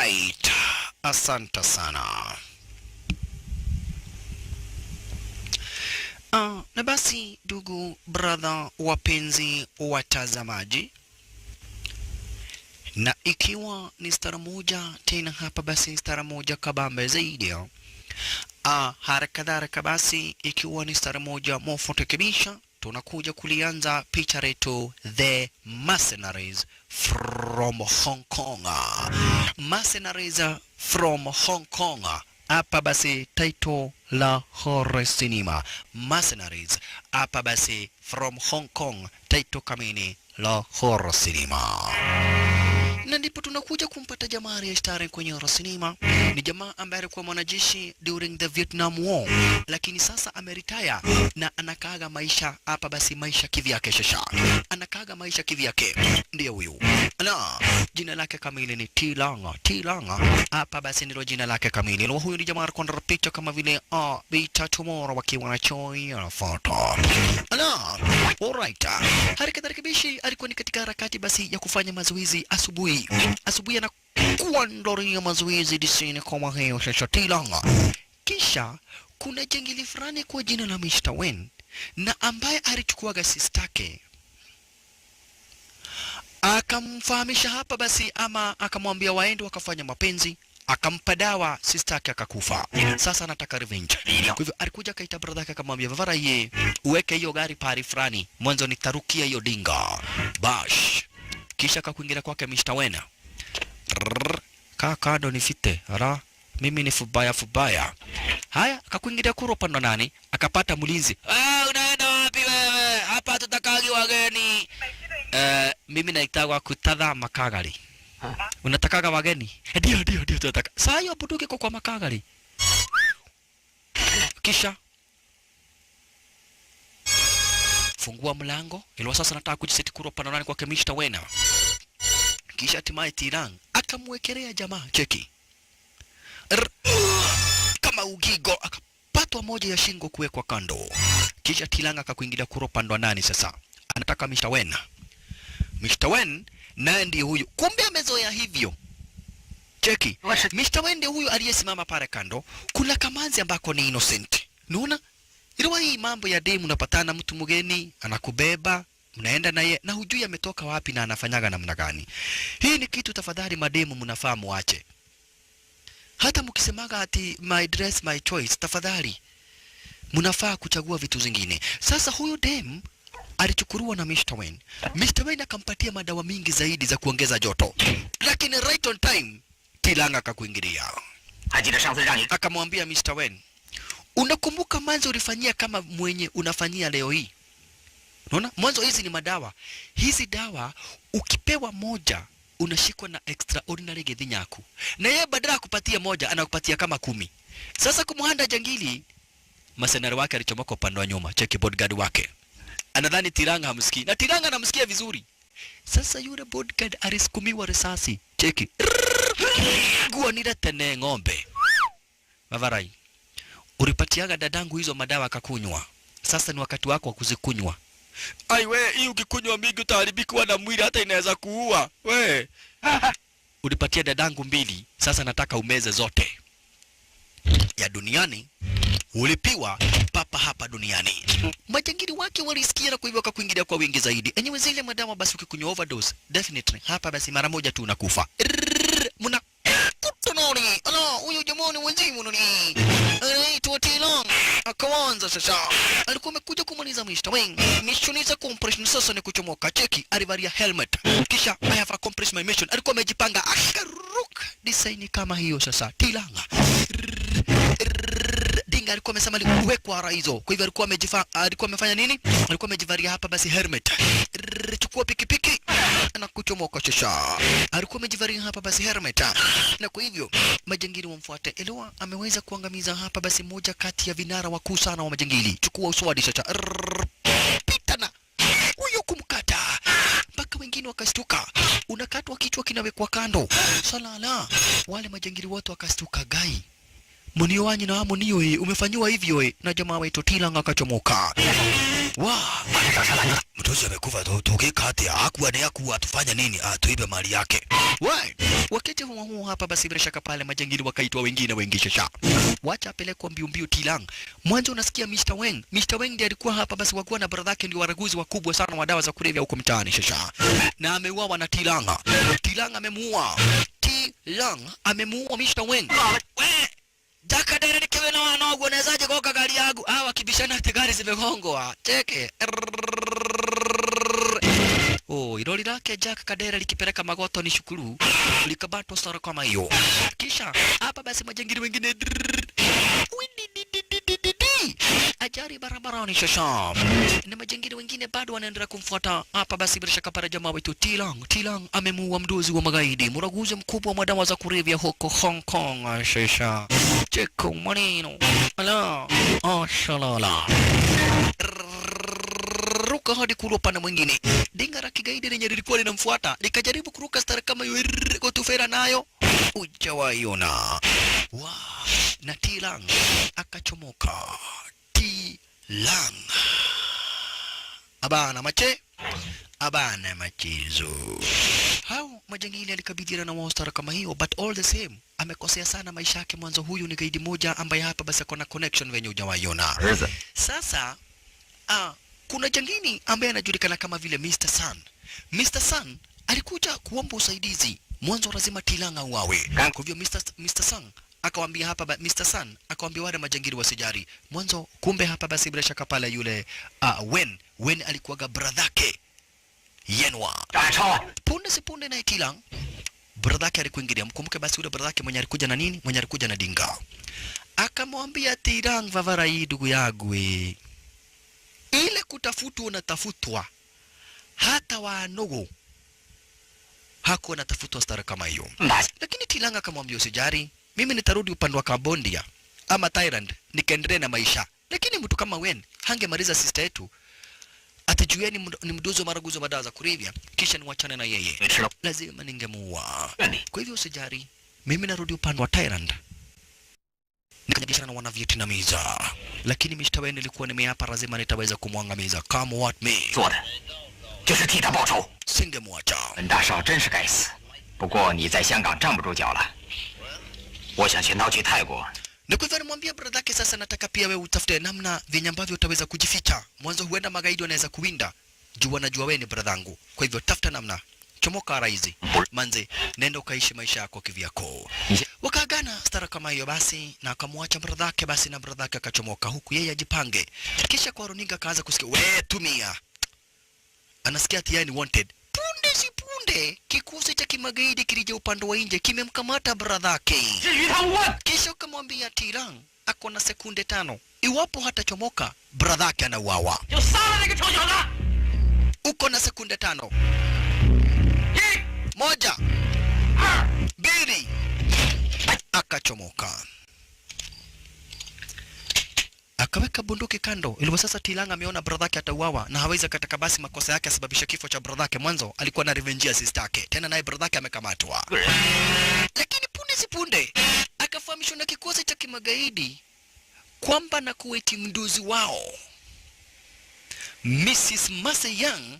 Alright. Asante sana. Na basi ndugu brother wapenzi watazamaji, na ikiwa ni stara moja tena hapa basi stara moja kabambe zaidi. Haraka basi ikiwa ni stara moja mofotekebisha, tunakuja kulianza picha letu The Mercenaries from Hong Kong. Mercenaries from Hong Kong. Hapa basi title la horror cinema. Mercenaries. Hapa basi from Hong Kong title kamili la horror cinema. Na ndipo tunakuja kumpata jamaa aliyestari kwenye horror cinema. Ni jamaa ambaye alikuwa mwanajeshi during the Vietnam War, lakini sasa ameritaya na anakaaga maisha hapa basi maisha kivyake shasha. Anakaaga maisha kivyake. Ndiye huyu. Na jina lake kamili ni T Langa. Hapa basi ndilo jina lake kamili. Na huyu ni jamaa alikuwa na picha kama vile Beta Tomorrow wakiwa na Choi na photo. Na alright. Harakati alikuwa ni katika harakati basi ya kufanya mazoezi asubuhi. Asubuhi anakuwa ndori ya mazoezi disini kama hiyo shasha T Langa. Kisha kuna jengili fulani kwa jina la Mr. Wen na ambaye alichukuaga sistake. Akamfahamisha hapa basi ama akamwambia waende wakafanya mapenzi, akampa dawa sistake akakufa. Sasa anataka revenge. Kwa hivyo alikuja kaita brother yake akamwambia vavara ye uweke hiyo gari pari fulani, mwanzo nitarukia hiyo dinga. Bash. Kisha akakuingia kwake Mr. Wena. Kaka ndo nifite. Ara mimi ni fubaya. Haya akakuingia kuropa ndo nani? Akapata mlinzi. Unaenda wapi wewe? Hapa tutakagi wageni. Mimi naitagwa kutadha makagari. Unatakaga wageni? Ndio tunataka. Saa hiyo buduke kwa makagari. Kisha fungua mlango. Ilikuwa sasa nataka kujiseti kuropa na nani kwa Mr. Wena. Kisha hatimaye Tirang akamwekelea jamaa cheki. Kama ugigo akapatwa moja ya shingo kuwekwa kando. Kisha Tirang akakuingilia kuropa ndo nani sasa? Anataka Mr. Wena. Mr. Wen naye ndiye huyu. Kumbe amezoea hivyo. Cheki. Mr. Wen ndiye huyu aliyesimama pale kando. Kuna kamanzi ambako ni innocent. Unaona? Iliwa hii mambo ya demu unapatana mtu mgeni, anakubeba, mnaenda naye na hujui ametoka wapi na anafanyaga namna gani. Hii ni kitu tafadhali mademu mnafaa muache. Hata mkisemaga ati my dress my choice, tafadhali mnafaa kuchagua vitu zingine. Sasa huyu demu alichukuliwa na Mr. Wen. Mr. Wen akampatia madawa mingi zaidi za kuongeza joto. Lakini right on time, Tilanga akakuingilia. Akamwambia Mr. Wen, unakumbuka mwanzo ulifanyia kama mwenye unafanyia leo hii? Unaona? Mwanzo hizi ni madawa. Hizi dawa ukipewa moja unashikwa na extraordinary gedhinyaku. Na yeye badala kupatia moja anakupatia kama 10. Sasa kumuhanda jangili, masenari wake alichomoka upande wa nyuma, cheki bodyguard wake. Anadhani Tiranga hamsikii. Na Tiranga anamsikia vizuri. Sasa yule bodyguard alisukumiwa risasi. Cheki. Gua niletene ng'ombe. Mavarai. Ulipatiaga dadangu hizo madawa akakunywa. Sasa ni wakati wako wa kuzikunywa. Ai we, hii ukikunywa mingi utaharibika na mwili hata inaweza kuua. We. Ulipatia dadangu 2. Sasa nataka umeze zote. Ya duniani ulipiwa papa hapa duniani. Majangili wake walisikia na kwa hivyo wakakuingilia kwa wingi zaidi. Enyewe zile madawa basi ukikunywa overdose, definitely hapa basi mara moja tu unakufa. Muna kutononi. Huyu jamani wenzimu nani? Anaitwa Tilong. Akaanza sasa. Alikuwa amekuja kumaliza Mr. Wen. Mission is a compression, sasa ni kuchomoka. Cheki, alivalia helmet. Kisha I have accomplished my mission. Alikuwa amejipanga akaruk design kama hiyo sasa. Tilanga. Alikuwa amesema aliwekwa raizo. Kwa hivyo alikuwa amefanya nini? Alikuwa amejivalia hapa basi helmet. Chukua pikipiki na kuchomoka shasha. Alikuwa amejivalia hapa basi helmet. Na kwa hivyo majangili wamfuate. Elewa ameweza kuangamiza hapa basi moja kati ya vinara wakuu sana wa majangili. Chukua uswadi shasha. Pita na huyo kumkata. Mpaka wengine wakastuka. Unakatwa kichwa kinawekwa kando. Salala. Wale majangili wote wakastuka gai. Munio wanyi na munio umefanywa hivyo na jamaa wetu Tilanga akachomoka. Mtoto amekufa toke kati hakuwa na yakuwa tufanya nini? Tuibe mali yake. Wakati huo hapa basi bila shaka pale majangili wakaitwa wengine wengi shasha. Wacha apelekwa mbio mbio Tilang. Mwanzo unasikia Mr. Weng. Mr. Weng ndiye alikuwa hapa basi wakuwa na brother yake ndio waraguzi wakubwa sana wa dawa za kulevya huko mtaani shasha. Na ameuawa na Tilang. Tilang amemuua. Tilang amemuua Mr. Weng. We! Jaka dere kiwe na wanogo unawezaje kuoka gari yangu? Hawa kibishana ati gari zimegongwa. Cheke. Oh, ilori lake Jack Kadera likipeleka magoto ni shukuru. Likabato sara kama hiyo. Kisha hapa basi majangili wengine ajari barabarani shasha. Na majangili wengine bado wanaendelea kumfuata. Hapa basi bila shaka para jamaa wetu Tilang. Tilang amemuua mdozi wa magaidi, mraguzi mkubwa wa madawa za kulevya huko Hong Kong shasha. Cheko maneno. Ala. Ashalala. Ruka hadi kurupa na mwingine. Dinga la kigaidi lenye lilikuwa linamfuata likajaribu kuruka stara kama hiyo kutufera nayo. Ujawaiona. Wow. Na Tilang akachomoka. Tilang. Abana mache. Abana machezo. Hao majangili alikabidhiana na wao stara kama hiyo, but all the same amekosea sana maisha yake mwanzo. Huyu ni gaidi moja ambaye hapa basi akona connection venye ujawaiona. Sasa kuna jangini ambaye anajulikana kama vile Mr. Sun. Mr. Sun alikuja kuomba usaidizi. Mwanzo lazima Tilang auawe. Kwa hivyo Mr. Sun akawambia hapa Mr. Sun akawambia wale majangili wasijari. Mwanzo kumbe hapa basi bila shaka pale yule Wen alikuwaga bradhake Yenwa. Punde si punde na Tilang bradhake alikuingilia. Mkumbuke basi yule bradhake mwenye alikuja na nini? Mwenye alikuja na dinga. Akamwambia Tilang, vavara hii ndugu yangu ile kutafutwa unatafutwa. Hata wanogo hako wanatafutwa stara kama hiyo. Lakini Tilang akamwambia usijari, mimi nitarudi upande wa Cambodia ama Thailand nikaendelee na maisha. Lakini mtu kama Wen hangemaliza sister yetu. Atijueni ni mdozi wa maraguzi wa madawa za kulevya kisha niwachane na yeye. Lazima ningemuua. Kwa hivyo usijari, mimi narudi upande wa Thailand nikajibishana na wana Vietnamese. Lakini Mr. Wen nilikuwa nimeapa lazima nitaweza kumwangamiza. Come what may. Singemwacha. Na kwa hivyo nimwambia brother yake sasa nataka pia wewe utafute namna vyenye ambavyo utaweza kujificha. Mwanzo huenda magaidi wanaweza kuwinda. Jua najua wewe ni brother yangu. Kwa hivyo tafuta namna. Chomoka raizi. Manze, nenda ukaishi maisha yako kivyako. Wakaagana stara kama hiyo basi na akamwacha brother yake basi na brother yake akachomoka huku yeye ajipange. Kisha kwa runinga kaanza kusikia we tumia. Anasikia ati yeye ni wanted. Punde si punde kikosi cha kimagaidi kilija upande wa nje kimemkamata brother yake. Kisha akamwambia Tilang ako na sekunde 5. Iwapo hatachomoka brother yake anauawa. Uko na sekunde 5. 1 2 akachomoka. Akaweka bunduki kando. Ilikuwa sasa Tilang ameona brother yake atauawa na hawezi kataka basi makosa yake asababisha kifo cha brother yake. Mwanzo alikuwa na revenge ya sister yake. Tena naye brother yake amekamatwa. Lakini punde si punde akafahamishwa na kikosi cha kimagaidi kwamba na kuweti mdozi wao Mrs. Maseyang.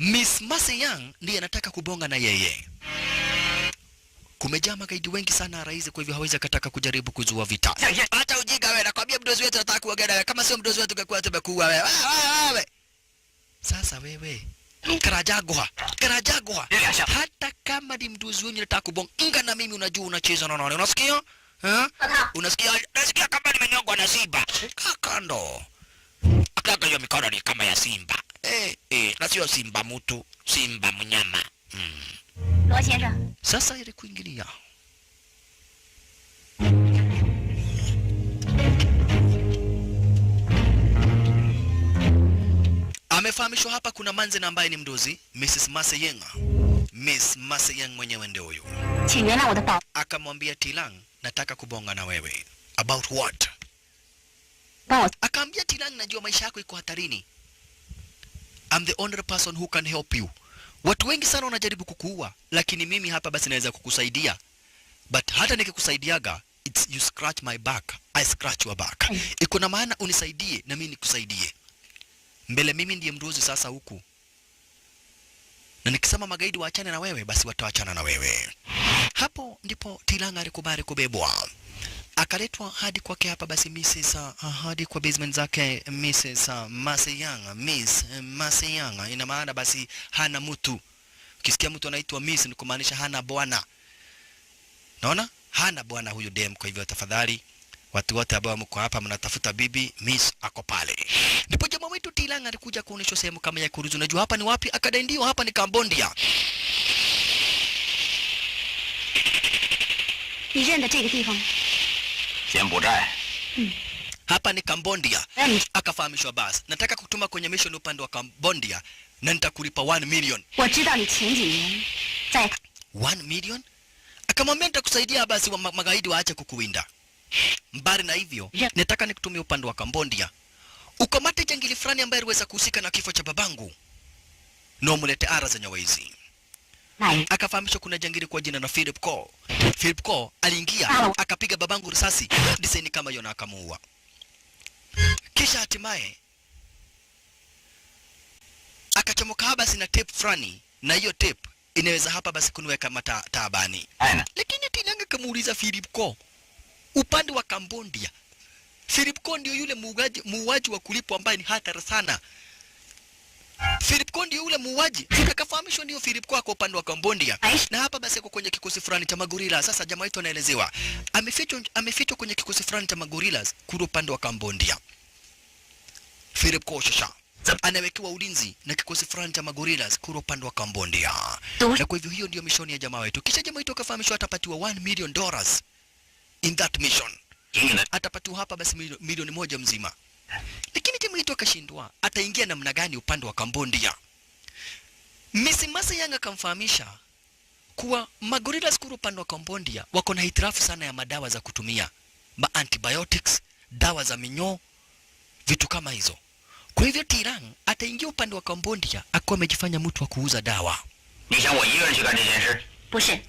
Miss Maseyang ndiye anataka kubonga na yeye. Kumejaa magaidi wengi sana rais, kwa hivyo hawezi kataka kujaribu kuzua vita. Hata ujiga wewe, nakwambia mdozi wetu anataka kuongea wewe. Kama sio mdozi wetu ungekuwa tumekuua wewe. Sasa wewe Karajagwa. Hata kama ni mdozi wetu anataka kubonga na mimi, unajua unacheza na nani? Unasikia? Nasikia kama nimenyongwa na simba. Kando. Akaka hiyo mikono ni kama ya simba. Na sio simba mtu, simba mnyama. Sasa ili kuingilia. Amefahamishwa hapa kuna manze na ambaye ni mdozi, Mrs. Maseyang. Miss Maseyang mwenyewe ndio huyo. Akamwambia Tilang, nataka kubonga na wewe. About what? Akaambia Tilang, najua maisha yako iko hatarini. I'm the only person who can help you. Watu wengi sana wanajaribu kukuua, lakini mimi hapa basi naweza kukusaidia. But hata nikikusaidiaga, it's you scratch my back, I scratch your back. Iko na maana unisaidie na mimi nikusaidie. Mbele mimi ndiye mdozi sasa huku. Na nikisema magaidi waachane na wewe, basi wataachana na wewe. Hapo ndipo Tilanga alikubali kubebwa. Akaletwa hadi kwake hapa basi Mrs. hadi kwa basement zake Mrs. Maseyanga. Miss Maseyanga ina maana basi hana mtu. Ukisikia mtu anaitwa Miss ni kumaanisha hana bwana. Naona? Hana bwana huyu dem. Kwa hivyo tafadhali watu wote ambao mko hapa mnatafuta bibi, Miss ako pale. Ndipo jamaa wetu Tilanga alikuja kuonyesha sehemu kama ya kuruzu. Unajua hapa ni wapi? Akadai ndio hapa ni Cambodia. 你认得这个地方吗？ 柬埔寨。 Hapa ni Cambodia. Akafahamishwa basi. Nataka kutuma kwenye mission upande wa Cambodia na nitakulipa 1 million. 我知道你前几年在 1 million? Akamwambia nitakusaidia basi wa magaidi waache kukuwinda. Mbali na hivyo, nataka nikutumie upande wa Cambodia. Ukamate jangili fulani ambaye aliweza kuhusika na kifo cha babangu. Na umlete ara za nyawezi. Akafahamishwa kuna jangili kwa jina na Philip Ko. Philip Ko aliingia akapiga babangu risasi design kama hiyo na akamuua. Kisha hatimaye akachomoka basi na tape fulani, na hiyo tape inaweza hapa basi kuniweka taabani. Lakini Tilanga kamuuliza Philip Ko upande wa Cambodia. Philip Ko ndio yule muuaji wa kulipwa ambaye ni hatari sana. Philip Ko ndio yule muuaji. Akafahamishwa ndio Philip Ko kwa upande wa Cambodia. Na hapa basi yuko kwenye kikosi fulani cha magorilla. Sasa jamaa wetu anaelezewa amefichwa kwenye kikosi fulani cha magorillas kule upande wa Cambodia. Philip Ko shasha anawekewa ulinzi na kikosi fulani cha magorillas kule upande wa Cambodia. Na kwa hivyo hiyo ndio mission ya jamaa wetu. Kisha jamaa wetu akafahamishwa atapatiwa $1 million in that mission. Atapatiwa hapa basi milioni 1 mzima. Lakini jamaa wetu akashindwa ataingia namna gani upande wa Cambodia. Miss Maseyanga akamfahamisha kuwa magorillas kule upande wa Cambodia wako na hitirafu sana ya madawa za kutumia, antibiotics, dawa za minyoo, vitu kama hizo. Kwa hivyo Tirang ataingia upande wa Cambodia akiwa amejifanya mtu wa kuuza dawa. 你想我一个人去干这件事？ 不是，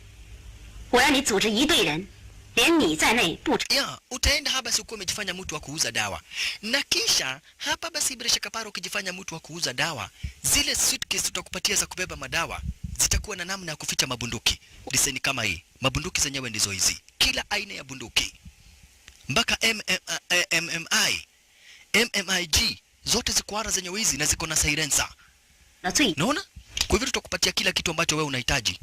我让你组织一队人，连你在内不。 Ya, utaenda hapa si ukiwa umejifanya mtu wa kuuza dawa. Na kisha hapa basi bila shaka paro ukijifanya mtu wa kuuza dawa, zile suitcase tutakupatia za kubeba madawa zitakuwa na namna ya kuficha mabunduki. Diseni kama hii. Mabunduki zenyewe ndizo hizi. Kila aina ya bunduki. Mpaka MMIG zote ziko ara zenyewe hizi na ziko na silencer. Naona? Kwa hivyo tutakupatia kila kitu ambacho wewe unahitaji.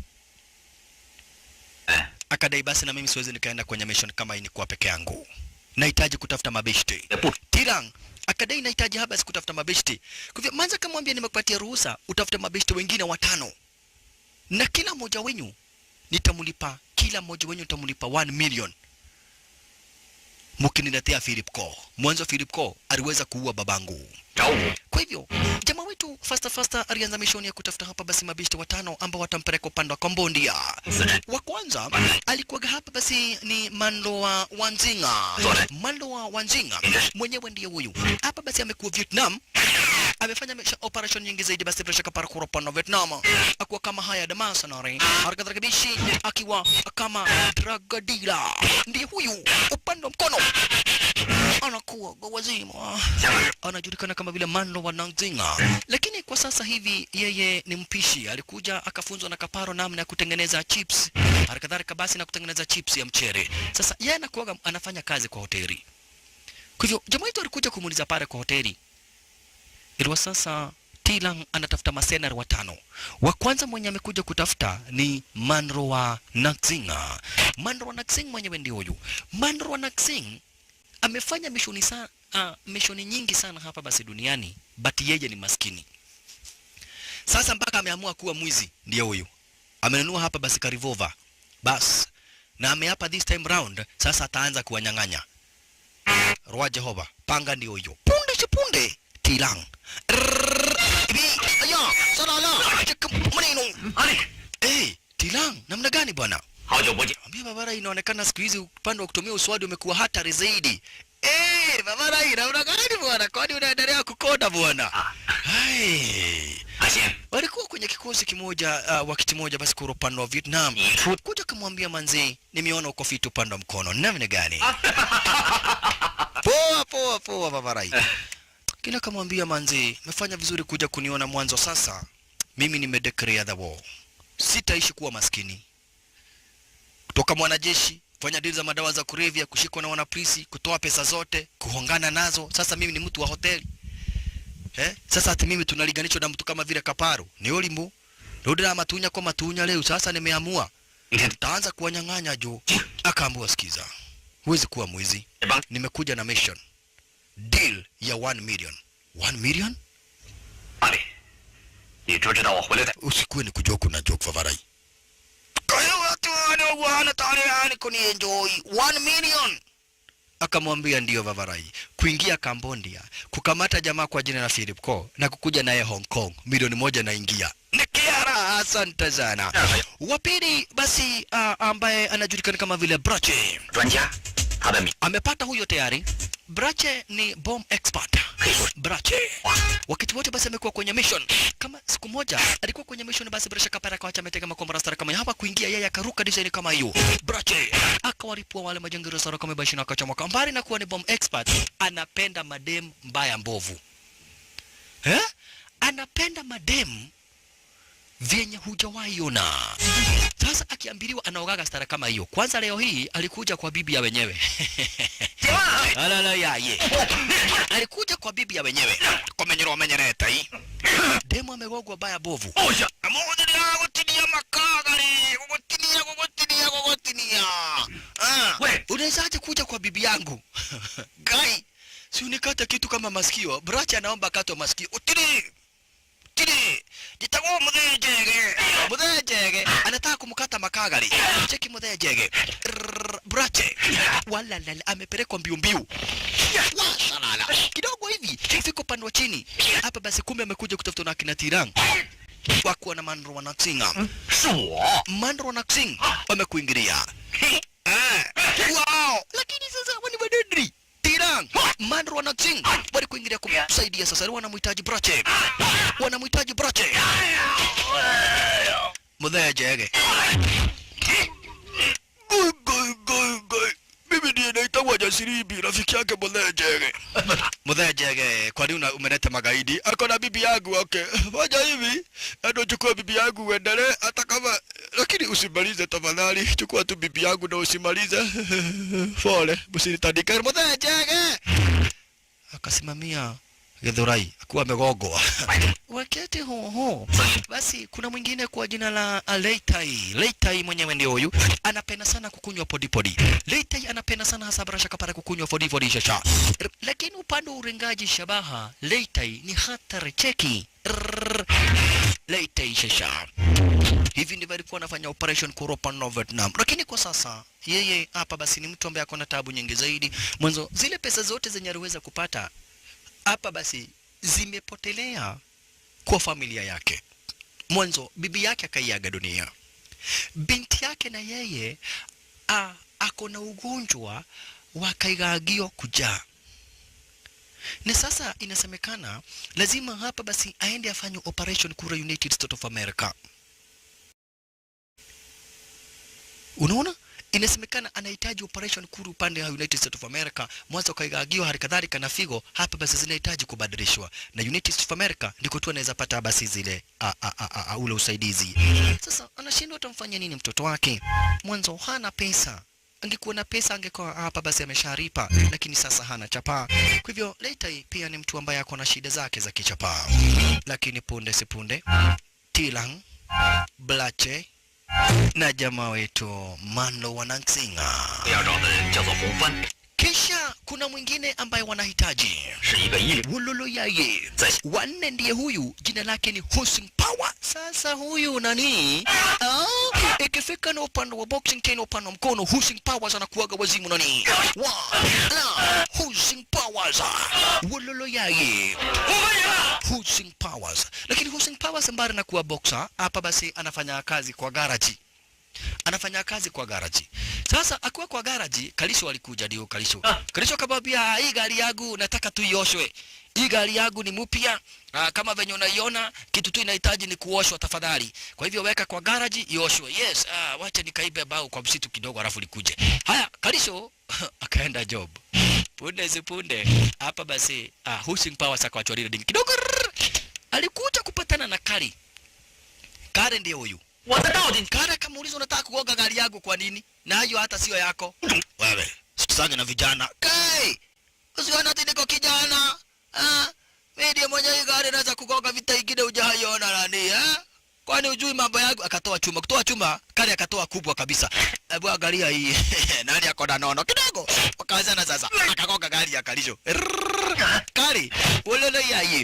Akadai basi na mimi siwezi nikaenda kwenye mission kama hii kwa peke yangu. Nahitaji kutafuta mabeshte. Tirang akadai nahitaji haba kutafuta mabeshte. Kwa hivyo manza kamwambia nimekupatia ruhusa utafute mabeshte wengine 5. Na kila mmoja wenu nitamlipa 1 million. Mkiniletea Philip Ko. Mwanzo Philip Ko aliweza kuua babangu. Kwa hivyo jamaa wetu faster alianza mission ya kutafuta hapa basi mabeshte 5 ambao watampeleka upande wa Cambodia. Wa kwanza alikuwa hapa basi ni Mando wa Wanzinga. Mando wa Wanzinga mwenyewe ndiye huyu. Hapa basi amekuwa Vietnam. Amefanya operation nyingi zaidi basi bila shaka para upande wa Vietnam. Akiwa kama haya mercenary, harakati akiwa kama drug dealer. Ndiye huyu upande wa mkono. Anakuwa wazima. Anajulikana kama vile Mando wa Nanzinga. Lakini kwa sasa hivi yeye ni mpishi. Alikuja akafunzwa na kaparo namna ya kutengeneza chips. Harakadhalika basi na kutengeneza chips ya mchere. Sasa yeye anakuwa anafanya kazi kwa hoteli. Kwa hivyo jamaa wetu alikuja kumuuliza pale kwa hoteli. Ilikuwa sasa Tilang anatafuta masenari 5. Wa kwanza mwenye amekuja kutafuta ni Mando wa Nanzinga. Mando wa Nanzinga mwenyewe ndio huyu. Mando wa Nanzinga amefanya mishoni nyingi sana hapa basi duniani, but yeye ni maskini. Sasa mpaka ameamua kuwa mwizi ndiye huyu. Amenunua hapa basi karivova. Bas. Na ameapa this time round sasa ataanza kuwanyang'anya. Roa Jehova, panga ndio huyo. Punde sipunde Tilang. Ibi, aya, salala. Cheka maneno. Tilang, namna gani bwana? Ambia babara inaonekana siku hizi upande wa kutumia uswadi umekuwa hatari zaidi. Babara namna gani bwana? Kwani unaendelea kukoda bwana? Walikuwa kwenye kikosi kimoja wakati moja basi kwa upande wa Vietnam. Kuja kumwambia manzi, nimeona uko fit upande wa mkono. Namna gani? Poa babara. Kila kamwambia manzi, umefanya vizuri kuja kuniona mwanzo sasa. Mimi nimedeclare the war. Sitaishi kuwa maskini. kutoka mwanajeshi, fanya deal za madawa za kulevya, kushikwa na wanapolisi, kutoa pesa zote, kuhongana nazo. Sasa mimi ni mtu wa hoteli. Sasa ati mimi tunaliganishwa na mtu kama vile Kaparo. Ni ulimbu. Rudi na matunya kwa matunya leo. Sasa nimeamua. Nitaanza kuwanyang'anya jo. Akaambiwa sikiza. Huwezi kuwa mwizi. Nimekuja na mission. Deal ya 1 million. 1 million? Ali. Usikuwe ni kujoku na joke Favarai. Kwa hiyo watu wana tayari kunienjoy 1 million. Akamwambia ndio Favarai. Kuingia Cambodia, kukamata jamaa kwa jina la Philip Ko na kukuja naye Hong Kong, milioni 1 naingia. Nikiara, asante sana. Wapili basi ambaye anajulikana kama vile Brache. Amepata huyo tayari. Brache ni bomb expert. Brache. Wakati wote basi amekuwa kwenye mission. Kama siku moja alikuwa kwenye mission basi Brache kapara kwa ametega makombora stara kama hapa kuingia yeye akaruka design kama hiyo. Brache akawaripua wale majangili stara kama bashi na akachomoka. Mbali na kuwa ni bomb expert, anapenda madem mbaya mbovu. Anapenda madem vyenye hujawahi ona. Sasa akiambiliwa anaogaga stara kama hiyo. Kwanza leo hii alikuja kwa bibi ya wenyewe. Alala yaye. Alikuja kwa bibi ya wenyewe. Komenyero amenyereta hii. Demo amegogwa baya bovu. Amoja ni hagotinia makagari. Gogotinia. Unawezaje kuja kwa bibi yangu? Gai, si unikata kitu kama masikio. Bracha anaomba katwe masikio. Utiri. Jitago mudhejege. Anataka kumkata makagari. Cheki mudhejege. Brache. Walalala amepelekwa mbiu. Wasalala. Kidogo hivi. Fiko pande wa chini. Hapa basi kumbe amekuja kutafuta na kina Tirang. Wakuwa na Mandro wa Naksinga. Mandro wa Naksing wamekuingilia. Wow. Lakini sasa wani wadedri. Tirang. Mandro wa Naksing wali kuingilia kumsaidia sasa. Wanamhitaji Brache. Mudhejege. Mimi ndiye naitwa Jasiribi, rafiki yake Mudhejege. Mudhejege, kwa nini umeleta magaidi? Ako na bibi yangu okay. Fanya hivi, ndio chukua bibi yangu uendelee hata kama lakini usimalize tafadhali. Chukua tu bibi yangu na usimalize. Pole, msinitandike Mudhejege. Akasimamia Githurai akuwa amegogwa. Wakati ho. Basi kuna mwingine kwa jina la Leitai. Leitai mwenyewe ndio huyu. Anapenda sana kukunywa podi. Leitai anapenda sana hasa Bracha kapara kukunywa podi shasha. Lakini upande wa urengaji shabaha, Leitai ni hatari cheki. Leitai shasha. Hivi ndivyo alikuwa anafanya operation kuropa na Vietnam. Lakini kwa sasa yeye hapa basi ni mtu ambaye akona taabu nyingi zaidi. Mwanzo zile pesa zote zenye aliweza kupata hapa basi zimepotelea kwa familia yake. Mwanzo bibi yake akaiaga dunia. Binti yake na yeye ako na ugonjwa wa kaigagio kujaa. Na sasa inasemekana lazima hapa basi aende afanye operation kura United States of America. Unaona? Inasemekana anahitaji operation kuru upande wa United States of America. Mwanzo kaigagio halikadhalika na figo hapa basi zinahitaji kubadilishwa. Na United States of America ndiko tu anaweza pata basi zile ule usaidizi. Sasa anashindwa atamfanya nini mtoto wake? Mwanzo hana pesa. Angekuwa na pesa angekuwa hapa basi amesharipa, lakini sasa hana chapa. Kwa hivyo Leitai pia ni mtu ambaye ako na shida zake za kichapa. Lakini punde si punde Tilang, Brache na jamaa wetu Mandro wa Naksinga. Kisha kuna mwingine ambaye wanahitaji. Wololo yaye. Wanne ndiye huyu, jina lake ni Husing Power. Sasa huyu nani? Ikifika na upande wa boxing tena upande wa mkono, Husing Powers anakuaga wazimu nani? Husing Powers. Wololo yaye. Husing Powers. Lakini Husing Powers mbali na kuwa boxer, hapa basi anafanya kazi kwa garage. Sasa akiwa kwa garage, Kalisho alikuja ndio Kalisho. Kalisho akamwambia hii gari yangu nataka tu ioshwe. Hii gari yangu ni mpya. Kama venye unaiona kitu tu inahitaji ni kuoshwa tafadhali. Kwa hivyo weka kwa garage ioshwe. Yes, wacha nikaibe bao kwa msitu kidogo alafu likuje. Haya, Kalisho akaenda job. Punde hapa basi Husing Powers akawachorira dingi kidogo. Alikuja kupatana na Kari ndiye huyu. Kari kamuuliza unataka kuoga gari yangu kwa nini? Na hiyo hata sio yako. Wewe, sikisange na vijana. Kai! Usiona ati niko kijana. Mimi ndiye mwenye hii gari naweza kugonga vita ingine hujaiona nani, Kwani hujui mambo yangu? Akatoa chuma. Kutoa chuma, kali akatoa kubwa kabisa. Hebu angalia hii. Nani ako na nono kidogo? Wakaanzana sasa. Akagonga gari ya Kalisho. Kali, ulolo ya hii.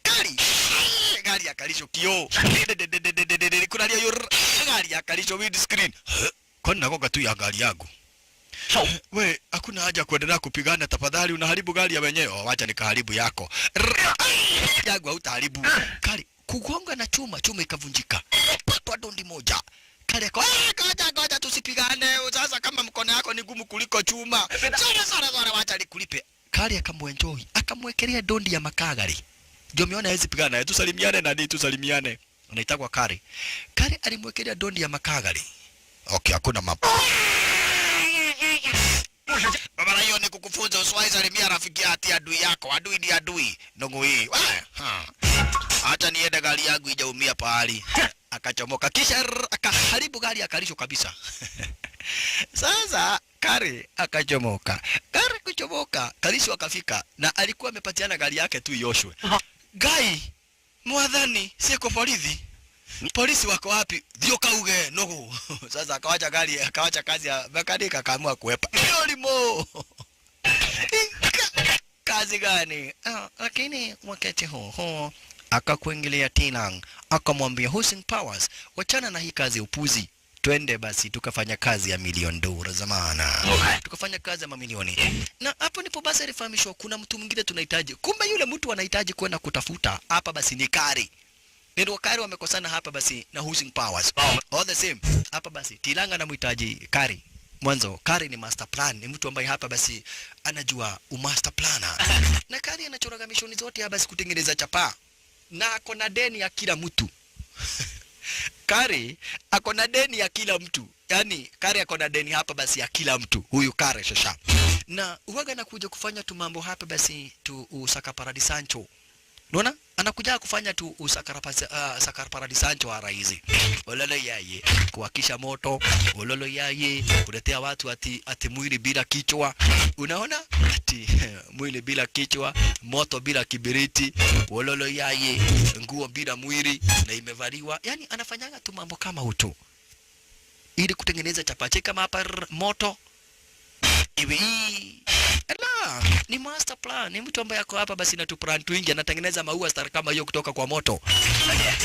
Kali. Gari ya Kalisho kio. Kunalia hiyo gari ya Kalisho windscreen. Kwani nagonga tu ya gari yangu? We, hakuna haja kuendelea kupigana tafadhali, unaharibu gari ya wenyewe. Wacha nikaharibu yako. Yangu hautaharibu. Kali, kugonga na chuma, chuma ikavunjika. Patwa dondi moja. Kali ako, ngoja tusipigane. Sasa kama mkono yako ni gumu kuliko chuma. Sana wacha nikulipe. Kali akamwenjoy, akamwekelea dondi ya makagari. Ndio umeona hizi pigana, tusalimiane na nini tusalimiane. Unaitwa Kali. Kali alimwekelea dondi ya makagari. Okay, hakuna mambo. Baba hiyo ni kukufunza uswai salimia rafiki ati adui yako. Adui ni adui. Nungu hii. Acha niende gari yangu ijaumia pahali. Akachomoka. Kisha akaharibu gari ya Kalisho kabisa. Sasa Kari akachomoka. Kari kuchomoka. Kalisho akafika. Na alikuwa amepatiana gari yake tu ioshwe. Gai. Mwadhani. Siko polisi. Polisi wako wapi? Ndio kauge nogo. Sasa akawacha gari, akawacha kazi ya mekanika akaamua kuepa. Limo. Kazi gani? Lakini wakati huo akakuingilia Tilang, akamwambia Hussein Powers, wachana na hii kazi ya upuzi. Twende basi tukafanya kazi ya $1,000,000 zamana. Tukafanya kazi ya mamilioni. Na hapo ndipo basi alifahamishwa kuna mtu mwingine tunahitaji. Kumbe yule mtu anahitaji kwenda kutafuta hapa basi ni Kari. Ndio Kari wamekosana hapa basi na Hussein Powers. All the same. Hapa basi Tilanga anamhitaji Kari. Mwanzo Kari ni master plan, ni mtu ambaye hapa basi anajua master planner. Na Kari anachoraga mishoni zote hapa basi kutengeneza chapa. Na ako na deni ya kila mtu. Kari ako na deni ya kila mtu. Yaani Kari ako na deni hapa basi ya kila mtu. Huyu Kari shasha. Na uwaga anakuja kufanya tu mambo hapa basi tu usaka paradisancho. Unaona? Anakuja kufanya tu sakar paradisancho ara hizi. Ololo yaye kuwakisha moto, ololo yaye kuletea watu ati mwili bila kichwa. Unaona? Ati mwili bila kichwa, moto bila kibiriti, ololo yaye nguo bila mwili na imevaliwa. Yaani anafanyanga tu mambo kama uto. Ili kutengeneza chapati kama hapa moto. Iwe ni master plan, ni mtu ambaye yako hapa basi na tu plan twingi anatengeneza maua star kama hiyo kutoka kwa moto.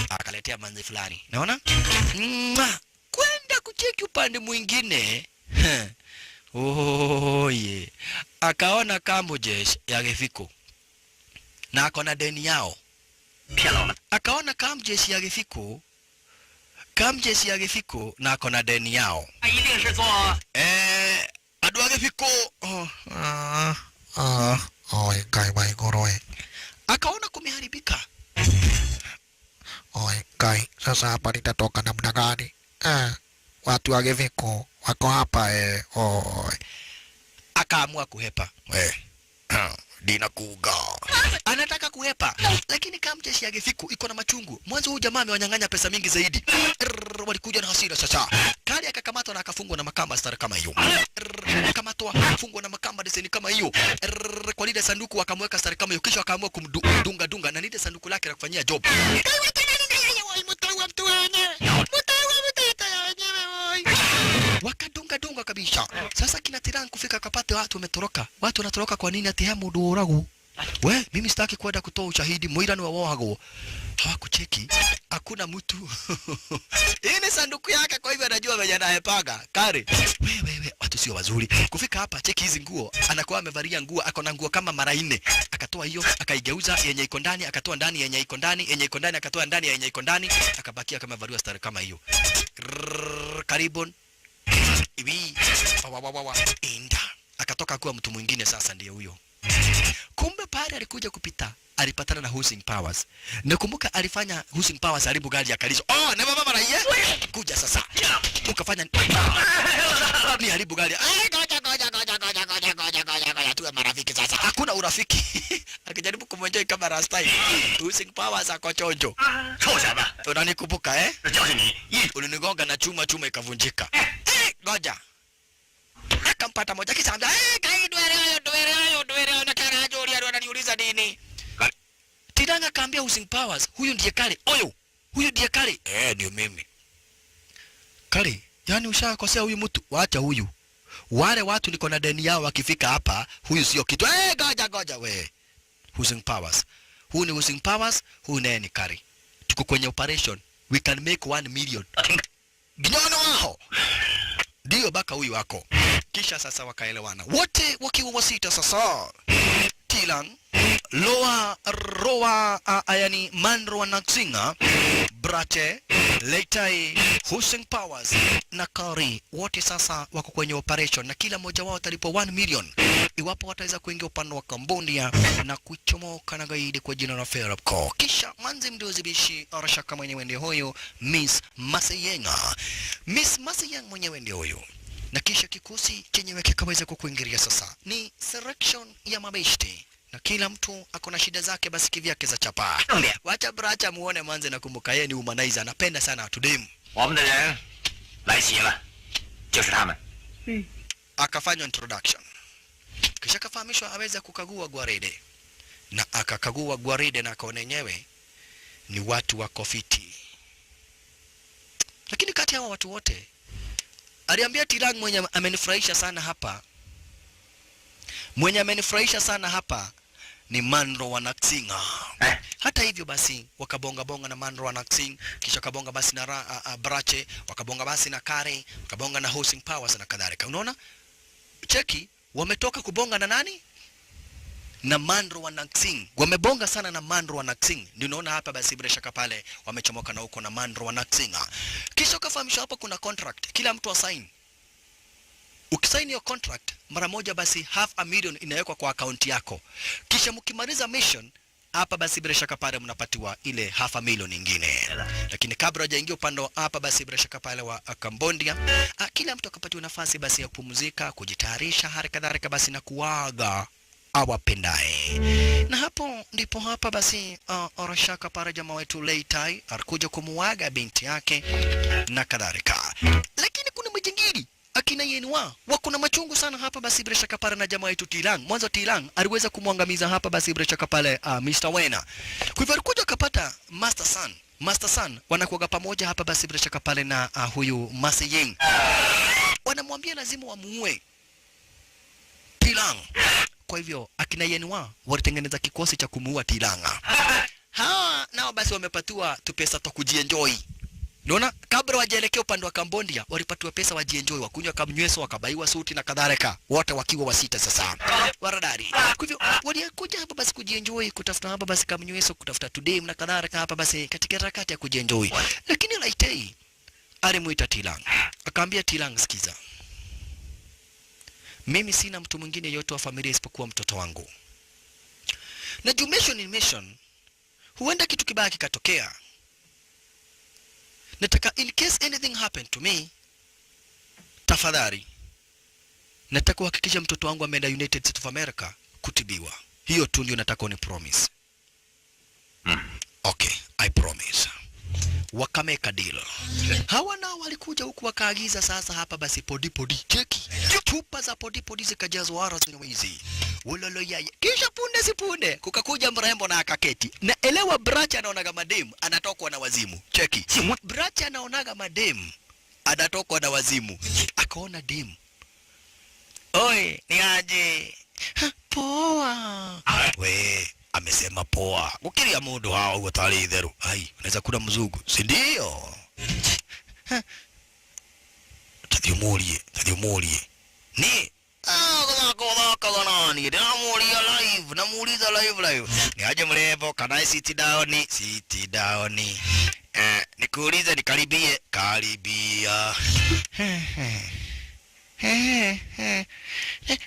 Akaletea manzi fulani. Unaona? Kwenda kucheki upande mwingine. Yeah. Akaona Kambojesh ya Gefiko. Na akona deni yao. Akaona Kambojesh ya Gefiko. Kambojesh ya Gefiko na akona deni yao. Adua Gefiko. Kai bai goroi. Akaona kumeharibika. Kai, sasa hapa nitatoka namna gani? Watu wa Gefiko wako hapa Akaamua kuhepa. Dina kuga. Anataka kuhepa. Lakini Kamjeshi ya Gefiko iko na machungu. Mwanzo huyu jamaa amewanyang'anya pesa mingi zaidi. Walikuja na hasira sasa. Kali akakamatwa na akafungwa na makamba star kama hiyo. Akamatwa akafungwa na makamba deseni kama hiyo. Kwa lile sanduku akamweka star kama hiyo kisha akaamua kumdunga na lile sanduku lake la kufanyia job. Wakadunga kabisa. Sasa kina Tilang kufika kapate watu wametoroka. Watu wanatoroka kwa nini ati hamu ndoragu? We, mimi sitaki kwenda kutoa ushahidi muirani wa wago. Hawakucheki. Hakuna mtu. Hii ni sanduku yake kwa hivyo anajua venye anayepaga. Kari. We, watu sio wazuri. Kufika hapa cheki hizi nguo. Anakuwa amevalia nguo, ako na nguo kama mara 4. Akatoa hiyo, akaigeuza yenye iko ndani, akatoa ndani yenye iko ndani, yenye iko ndani akatoa ndani yenye iko ndani, akabakia kama valia star kama hiyo. Karibon. Ibi. Inda. Akatoka kuwa mtu mwingine sasa ndiye huyo. Kumbe pale alikuja kupita, alipatana na Hussein Powers. Nakumbuka alifanya Hussein Powers haribu gari ya Kalisho. Na mama raia. Kuja sasa. Ukafanya ni haribu gari. Ngoja tu marafiki sasa. Hakuna urafiki. Akijaribu kumwenjoy kama Rastai. Hussein Powers akochonjo. Unanikumbuka Ulinigonga na chuma ikavunjika. goja. Akampata moja kisha ambia, kai duere na kana jori ananiuliza nini? Tiranga kaambia Using Powers, huyu ndiye Kale. Huyu ndiye Kale. Ndio mimi. Kale, yani ushakosea huyu mtu, waacha huyu. Wale watu niko na deni yao wakifika hapa, huyu sio kitu. Goja we. Using Powers. Huyu ni Using Powers, huyu naye ni Kale. Tuko kwenye operation. We can make 1 million. Ginono wao. Ndio baka huyu wako. Kisha sasa wakaelewana. Wote wakiwa wasita sasa. Tilang, Roa, yani Manro Naksinga, Brate, Leitai, Using Powers na Kari, wote sasa wako kwenye operation na kila mmoja wao atalipwa 1 million iwapo wataweza kuingia upande wa Cambodia na kuchomoka na gaidi kwa jina la Ferapco. Kisha manzi mdozi bishi arashaka mwenyewe ndio huyo Miss Masayenga. Miss Masayeng mwenyewe ndio huyo. Na kisha kikosi chenyewe kikaweza kukuingilia sasa. Ni selection ya mabeshte. Na kila mtu akona shida zake basi kivyake za chapa. Wacha bracha muone manze na kumbuka yeye ni humanizer, anapenda sana watu demu. Akafanywa introduction. Kisha kafahamishwa aweze kukagua gwaride. Na akakagua gwaride na akaona yenyewe ni watu wa kofiti. Lakini kati ya hawa watu wote aliambia Tirang mwenye amenifurahisha sana hapa. Mwenye amenifurahisha sana hapa ni Manro wa Naksinga. Hata hivyo basi wakabonga na Manro wa Naksing, kisha kabonga basi na Brache, wakabonga basi na Kare, wakabonga na Using Powers na kadhalika. Unaona? Cheki wametoka kubonga na nani? Na Manro wa Naksing. Wamebonga sana na Manro wa Naksing. Ndio unaona hapa basi bila shaka pale wamechomoka na huko na Manro wa Naksinga. Kisha ukafahamishwa hapa kuna contract. Kila mtu asign. Ukisaini hiyo contract mara moja basi $500,000 inawekwa kwa akaunti yako. Kisha mkimaliza mission hapa basi bila shaka pale mnapatiwa ile $500,000 nyingine. Lakini kabla hajaingia upande wa hapa basi bila shaka pale wa Cambodia, kila mtu akapatiwa nafasi basi ya kupumzika, kujitayarisha hali kadhalika basi na kuaga awapendaye. Na hapo ndipo hapa basi orashaka para jamaa wetu Leitai alikuja kumuaga binti yake na kadhalika. Lakini kuna mjingiri akina Yenwa wako na machungu sana hapa basi bila shaka pale na jamaa yetu Tilang. Mwanzo Tilang aliweza kumwangamiza hapa basi bila shaka pale Mr. Wena. Kwa hivyo alikuja akapata Master Sun wanakuaga pamoja hapa basi bila shaka pale na huyu Masayeng. Wanamwambia lazima wamuue Tilang. Kwa hivyo akina Yenwa walitengeneza kikosi cha kumuua Tilanga. Hawa nao basi wamepatiwa tupesa to kujienjoy. Unaona kabla wajaelekea upande wa Cambodia walipatiwa pesa wajienjoy, wakunywa kamnyweso, wakabaiwa suti na kadhalika, wote wakiwa wasita sasa. Waradari. Kwa hivyo walikuja hapa basi kujienjoy, kutafuta hapa basi kamnyweso, kutafuta tudem na kadhalika hapa basi katika harakati ya kujienjoy. Lakini Laitei alimuita Tilang. Akaambia Tilang, sikiza. Mimi sina mtu mwingine yote wa familia isipokuwa mtoto wangu. Na juu mission huenda kitu kibaya kikatokea. Nataka in case anything happen to me, tafadhali nataka kuhakikisha mtoto wangu ameenda United States of America kutibiwa. Hiyo tu ndio nataka ni promise. Okay, I promise. Wakameka deal. Hawa nao walikuja huku wakaagiza sasa hapa basi podi cheki. Chupa za podi zikajazwa ara zenye wizi. Wololo yaya. Kisha punde kukakuja mrembo na akaketi. Na elewa Bracha anaonaga madem anatokwa na wazimu. Cheki. Bracha anaonaga madem anatokwa na wazimu. Akaona dem. Oi, ni aje? Poa. We, amesema poa. Ukiria mudu hao utali idheru. Ai, unaweza kula mzungu, si ndio? Tadhiumulie. Ni nani? Namuuliza live. Ni aje mrembo, kana sit down. Nikuuliza nikaribie. Karibia.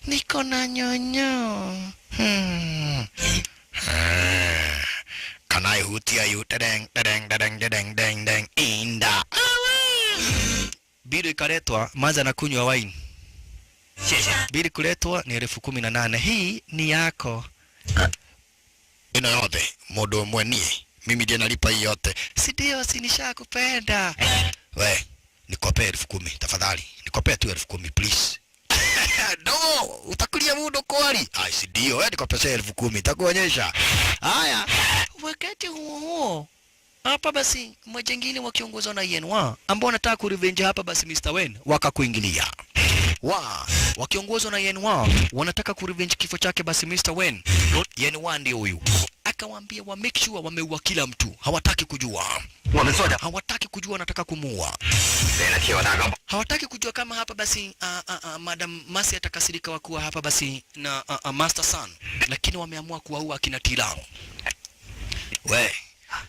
Niko na nyonyo. Kana hutia yu tadeng inda. Bili ikaletwa, maza na kunywa wine. Bili kuletwa ni 18,000. Hii ni yako. Ina yote, modo mwanie. Mimi ndiye nalipa hii yote. Si ndio, si nishakupenda. We, nikope 10,000 tafadhali. Kopea tu 10,000 please. No, utakulia mudo kwali. Ai si ndio, nikopesha 10,000 takuonyesha. Haya, wakati huo hapa basi majangili wakiongozwa na Yenwa ambao wanataka kurevenge hapa basi Mr. Wen wakakuingilia. Wakiongozwa na Yenwa wanataka kurevenge kifo chake basi Mr. Wen. Yenwa ndio huyu. Akawaambia wa make sure wameua kila mtu. Hawataki kujua. Hawataki kujua, wanataka kumuua. Hawataki kujua kama hapa basi Madam Masi atakasirika wakuwa hapa basi na Master Sun, lakini wameamua kuwaua akina Tilang. We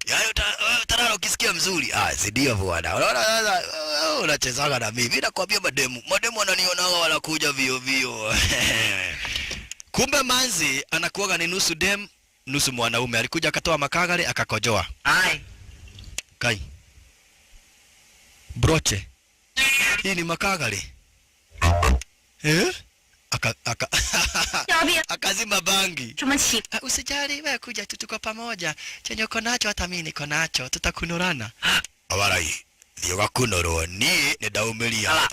yaani utarara ukisikia mzuri. Si ndio bwana. Unaona sasa unachezaga na mimi. Nakwambia mademu wananiona wanakuja vio vio. Kumbe manzi anakuwaga ni nusu dem nusu mwanaume. Alikuja akatoa makagare akakojoa. Kai. Broche. Hii ni makagare. Akazima bangi. Usijali wewe, kuja tutuko pamoja. Chenye uko nacho hata mimi niko nacho, tutakunurana. Abarai. Thioga kunoro ni ndaumiria.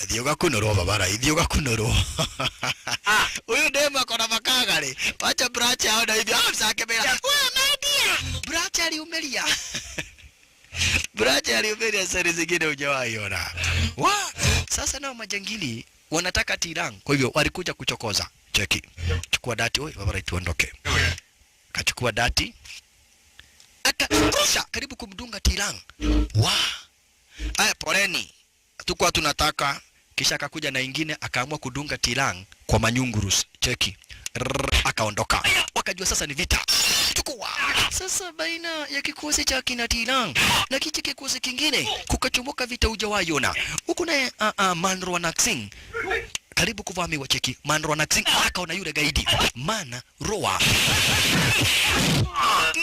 Thioga kunoro babarai, thioga kunoro. Huyu dema akona makagare. Pacha bracha haona hivi. Msake bila. Wewe my dear. Bracha aliumiria. Bracha aliumiria sari zingine hujawahi ona. Sasa nao majangili wanataka Tilang, kwa hivyo walikuja kuchokoza. Cheki. Chukua dati, oi babarai tuondoke. Kachukua dati. Akakusha karibu kumdunga Tilang. Aya poleni. Tukua tunataka. Kisha akakuja na ingine akaamua kudunga Tilang kwa manyungurus. Cheki. Akaondoka. Wakajua sasa ni vita. Chukua. Sasa baina ya kikosi cha kina Tilang na kichi kikosi kingine kukachomoka vita hujawaiona. Huku naye Manro Naxing karibu kuvamiwa. Cheki. Manro Naxing akaona yule gaidi Man Roa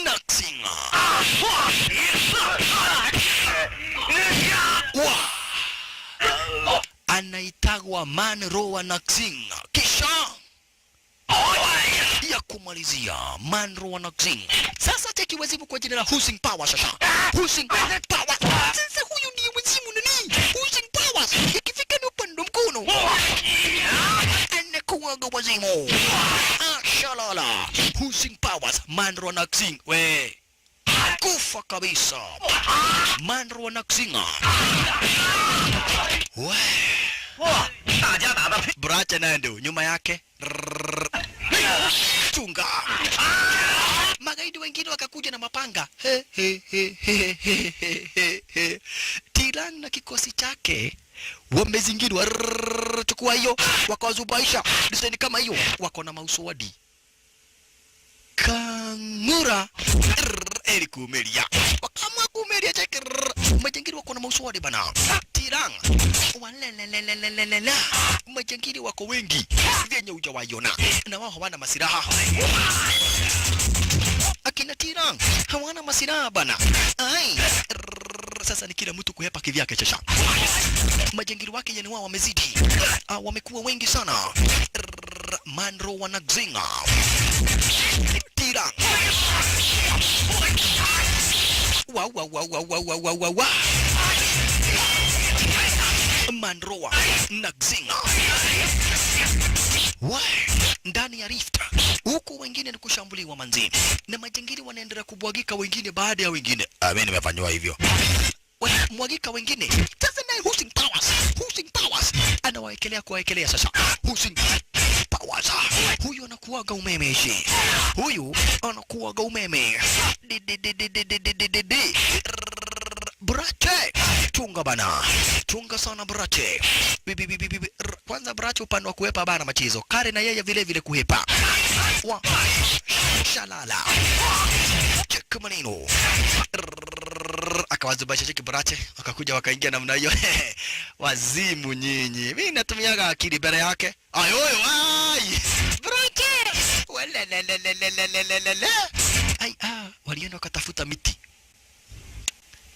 Naxing. Anaitagwa Man Roa Naxing. Kisha ya kumalizia Man Roa Naxing. Sasa cheki wazimu kwa jina la Husing Power sasa. Husing Power. Sasa huyu ndiye wazimu nani? Husing Power. Ikifika ni upande mkono. Anakuwaga wazimu. Shalala. Husing Power. Man Roa Naxing. We. Kufa kabisa. Man Roa Naxing. We. Bracha nando nyuma yake. Chunga. Magaidi wengine wakakuja na mapanga. Tilang na kikosi chake wamezingirwa. Chukua hiyo, wakawazubaisha. Design kama hiyo, wako na mauswadi. Kangura kumelia. Wakamwa kumelia cheke. Majangili wako na mauswadi bana. Tilang walelelelelelelele. Majangili wako wengi vyenye hujawaiona na wao hawana masiraha. Akina Tilang hawana masiraha bana. Sasa ni kila mtu kuhepa kivyake chasha. Majangili wake yani wao wamezidi. Wamekuwa wengi sana. Man Roa Naxing. Tilang. Wow. Man Roa Naxing. Ndani ya rift. Huku wengine ni kushambuliwa manzi. Na majangili wanaendelea kubwagika wengine baada ya wengine. Mimi nimefanywa hivyo. Mwagika wengine. Sasa naye Husing Powers. Anawaekelea kuwaekelea sasa. Husing Powers. Huyu anakuwaga umeme ishi. Huyu anakuwaga umeme. Brache. Chunga bana. Chunga sana Brache. Kwanza Brache upande wa kuhepa bana machizo. Kare na yeye vile vile kuhepa. Shalala. Cheka maneno. Akawazubasha cheki Brache. Wakakuja wakaingia namna hiyo. Wazimu nyinyi. Mimi natumiaga akili mbele yake. Ayoyo. Brache. Walelelelelelelele. Walienda wakatafuta miti.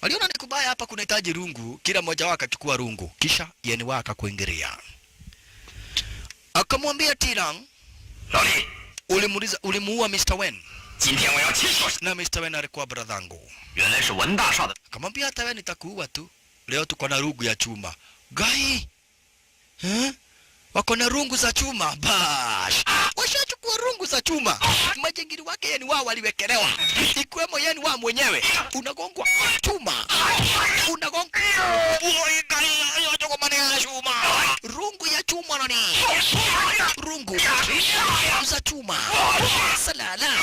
Waliona ni kubaya hapa kunahitaji rungu, kila mmoja wao akachukua rungu. Kisha yeni wao akakuingilia. Akamwambia Tilang, ulimuua Mr. Wen. Na Mr. Wen alikuwa bradhangu. Akamwambia hata wewe nitakuua tu. Leo tuko na rungu ya chuma. Gai, wako na rungu za chuma. Bash, washachukua rungu za chuma. Majangili wake yani wao waliwekelewa, ikiwemo yani wao mwenyewe. Unagongwa chuma, unagongwa chuma, rungu ya chuma nani, rungu za chuma, salala,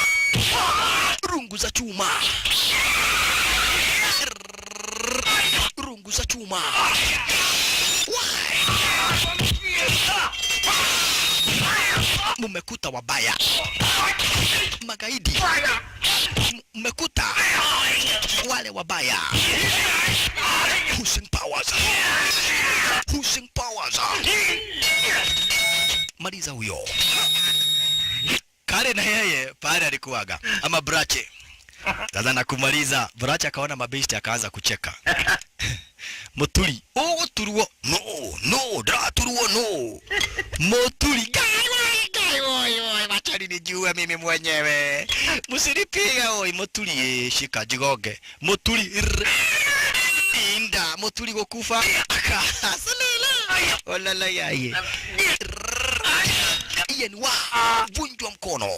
rungu za chuma, rungu za chuma. Mmekuta wabaya, magaidi, mmekuta wale wabaya. Using powers. Maliza huyo. Kare na yeye pale alikuwaga ama Brache. Sasa na kumaliza Brache akaona mabesti akaanza kucheka. Motuli, oh turuo, no, da turuo no. Motuli, gai, wachani nijue mimi mwenyewe. Musinipiga oi, Motuli, shika jigoge. Motuli, inda, Motuli gokufa. Salala, olala yaye. Yenwa, vunjwa mkono.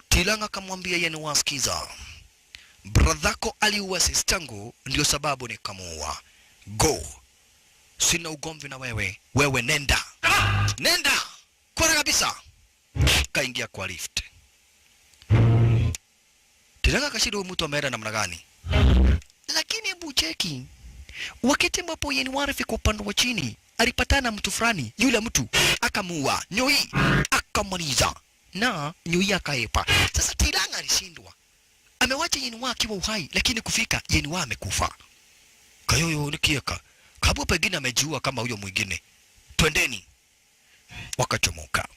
Tilanga akamwambia Yenwa, sikiza. Bradhako aliua sistangu, ndio sababu nikamuua. Go. Sina ugomvi na wewe. Wewe nenda. Nenda. Kwara kabisa. Kaingia kwa lift. Tilanga kashido mtu ameenda namna gani? Lakini hebu cheki. Wakati ambapo Yenwa alifika upande wa chini, alipatana mtu fulani, yule mtu akamuua. Nyoi akamaliza. Na Nyoi akaepa. Sasa Tilanga alishindwa. Amewacha Yenwa akiwa uhai, lakini kufika Yenwa amekufa. Kayoyo nikieka. Kabu pengine amejua kama huyo mwingine. Twendeni. Wakachomoka.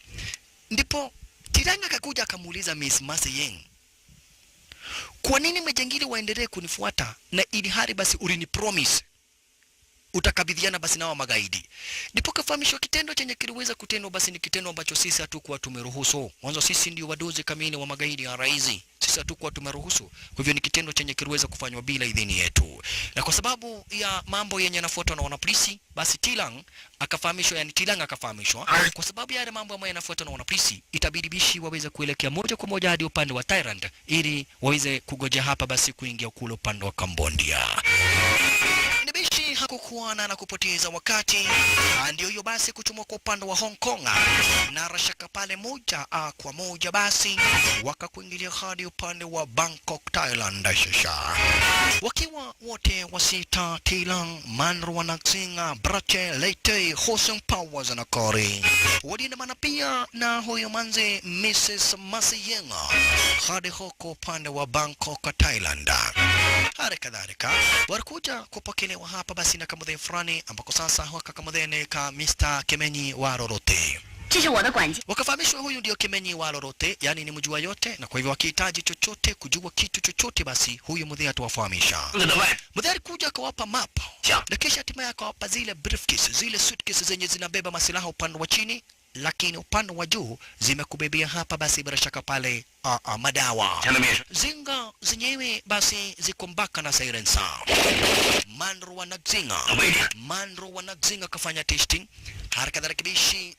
Ndipo Tilanga akakuja akamuuliza Miss Maseyeng, kwa nini majangili waendelee kunifuata na ili hali basi ulini promise utakabidhiana basi na wa magaidi? Ndipo kafahamishwa kitendo chenye kiliweza kutendwa basi ni kitendo ambacho sisi hatukuwa tumeruhusu. Mwanzo sisi ndio wadozi kamili wa magaidi ya Raizi. Sisi hatukuwa tumeruhusu. Kwa hivyo ni kitendo chenye kiliweza kufanywa bila idhini yetu. Na kwa sababu ya mambo yenye yanafuatwa na wanapolisi, basi Tilang akafahamishwa kwa sababu ya yale mambo ambayo yanafuatwa na wanapolisi, itabidi bishi waweze kuelekea moja kwa moja hadi upande wa Thailand ili waweze kugoja hapa basi kuingia kule upande wa Cambodia. Nibishi hakukuwa na kupoteza wakati. Ndio hiyo basi kutumwa kwa upande wa Hong Kong. Na rashaka pale moja kwa moja basi wakakuingilia hadi upande wa Bangkok, Thailand shasha. Wakiwa wote wasita, Tilang, Manro Wanaksinga, Brache, Leite, Hoseng Powers na Kori. Walienda mana pia na huyo manze Mrs. Maseyeng hadi huko upande wa Bangkok, Thailand. Hali kadhalika walikuja kupokelewa hapa basi na kamudhe fulani ambako sasa waka kamudhe ka Mr. Kemenyi wa Lolote. Wakafahamishwa huyu ndio Kemenyi wa Lolote, yani ni mjua yote, na kwa hivyo wakihitaji chochote, kujua kitu chochote, basi huyu mudhe atawafahamisha. Mudhe alikuja akawapa map na kisha hatimaye akawapa zile briefcase, zile suitcase zenye zinabeba masilaha upande wa chini, lakini upande wa juu zimekubebea hapa basi bila shaka pale madawa. Zinga zenyewe basi ziko mpaka na sirensa. Manro Wanakzinga kafanya testing. Harakadha kibishi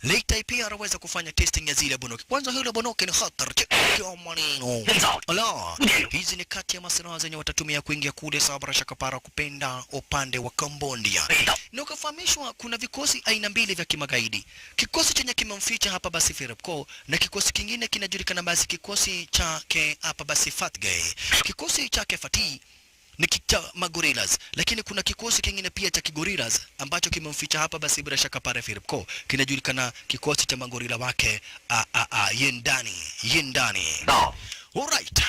Leitai pia anaweza kufanya testing ya zile bonoki. Kwanza hilo bonoki ni hatari. Kwa maneno. Ala, hizi ni kati ya masilaha zenye watatumia kuingia kule sabara shakapara kupenda upande wa Cambodia. Na ukafahamishwa kuna vikosi aina mbili vya kimagaidi. Kikosi chenye kimemficha hapa basi Firepko, na kikosi kingine kinajulikana basi kikosi chake hapa basi Fatgay. Kikosi chake Fati ni cha magorillas, lakini kuna kikosi kingine pia cha kigorillas ambacho kimemficha hapa basi bila shaka pale Firepko, kinajulikana kikosi cha magorila wake Yendani. Alright.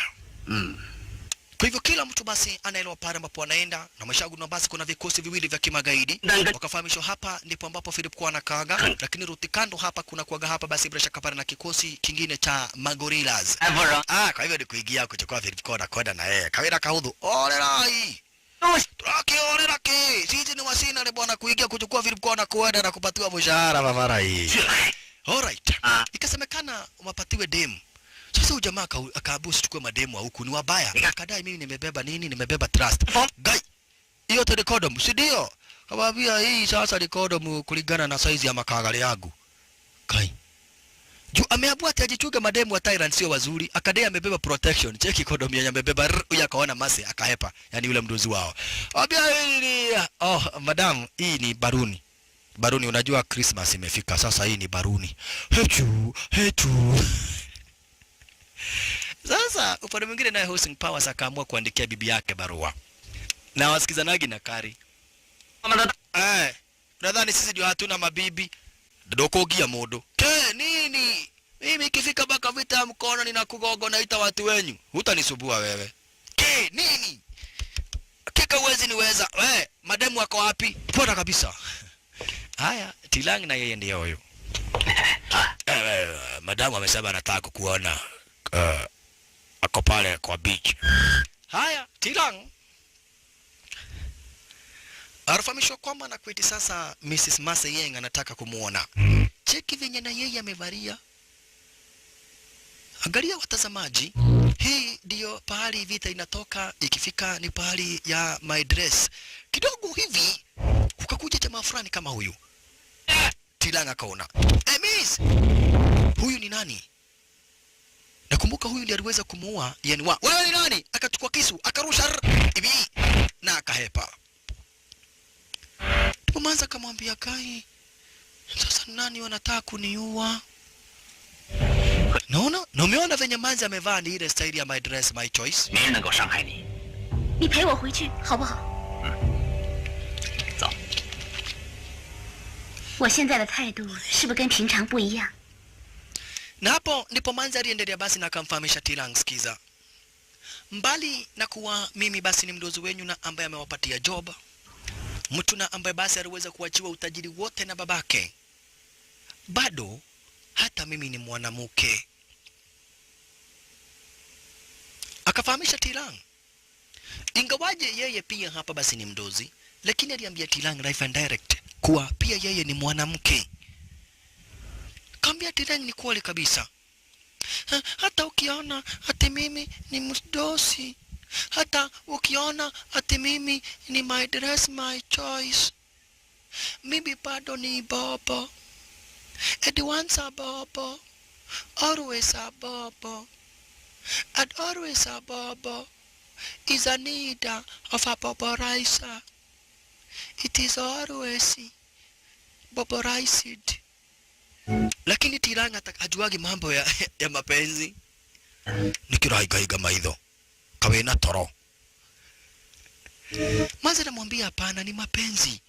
Kwa hivyo kila mtu basi anaelewa pale ambapo anaenda, na mashaguna basi kuna vikosi viwili vya kimagaidi. Wakafahamishwa hapa ndipo ambapo Firepko anakaaga, lakini rutikando hapa kuna kuaga hapa basi bila shaka pale na kikosi kingine cha magorillas. Kwa hivyo ni kuingia kuchukua Firepko na kwenda na yeye. Kawira kahudhu. Olerai. Oreraki. Sisi ni wasina ni bwana kuingia kuchukua Firepko na kwenda na kupatiwa mshahara mafarai. Alright. Ikasemekana wapatiwe demu. Sasa ujamaa akaabusu chukue mademu wa huku ni wabaya. Akadai mimi nimebeba nini? Nimebeba trust. Guy. Hiyo telekodom, si ndio? Awaambia hii sasa ni kondomu kulingana na size ya makagari yangu. Kai. Juu ameambiwa ati ajichunge mademu wa Thailand sio wazuri. Akadai amebeba protection. Cheki kondomu yenye amebeba huyu akaona mase akahepa. Yaani yule mdozi wao. Awaambia hii ni madam hii ni baruni. Baruni unajua Christmas imefika. Sasa hii ni baruni. Hechu. Sasa upande mwingine naye Hosting Powers akaamua kuandikia bibi yake barua. Na wasikizanagi na Kari. Nadhani sisi ndio hatuna mabibi. Dokogia modo. Nini? Mimi ikifika baka vita ya mkono ninakugogo naita watu wenyu. Hutanisumbua wewe. Nini? Kika uwezi niweza. Mademu wako wapi? Pona kabisa. Haya, Tilang na yeye ndiye huyo. Madamu amesema anataka kukuona. Ako pale kwa beach. Haya, Tilang arafahamishwa kwamba na kweti sasa Mrs. Mase Yeng anataka kumuona. Cheki venye na yeye amevalia. Angalia watazamaji. Hii ndio pahali vita inatoka, ikifika ni pahali ya my dress. Kidogo hivi kukakuja jamaa fulani kama huyu. Tilang akaona. Miss! Huyu ni nani? Nakumbuka huyu ndiye aliweza kumuua Yenwa. Wewe ni nani? Akachukua kisu, akarusha hivi na akahepa. Tupomanza kamwambia Kai, sasa nani wanataka kuniua? Naona? Na umeona venye Manzi amevaa ni ile style ya my dress my choice. 没人能够伤害你。你陪我回去好不好？走。我现在的态度是不是跟平常不一样？ Na hapo ndipo Manzi aliendelea basi na akamfahamisha Tilang, sikiza. Mbali na kuwa mimi basi ni mdozi wenyu na ambaye amewapatia job. Mtu na ambaye basi aliweza kuachiwa utajiri wote na babake. Bado hata mimi ni mwanamke. Akafahamisha Tilang. Ingawaje yeye pia hapa basi ni mdozi, lakini aliambia Tilang live and direct kuwa pia yeye ni mwanamke. Kambia Tilang ni kweli kabisa. Hata ukiona ati mimi ni mdosi, hata ukiona ati mimi ni my dress my choice, mimi bado ni baba. And once a baba, always a baba. And always a baba is a need of a babarizer. It is always babarized. Lakini Tilang hajuagi mambo ya mapenzi. Nikiraiga maidho kawe na toro. Manzi anamwambia hapana, ni mapenzi.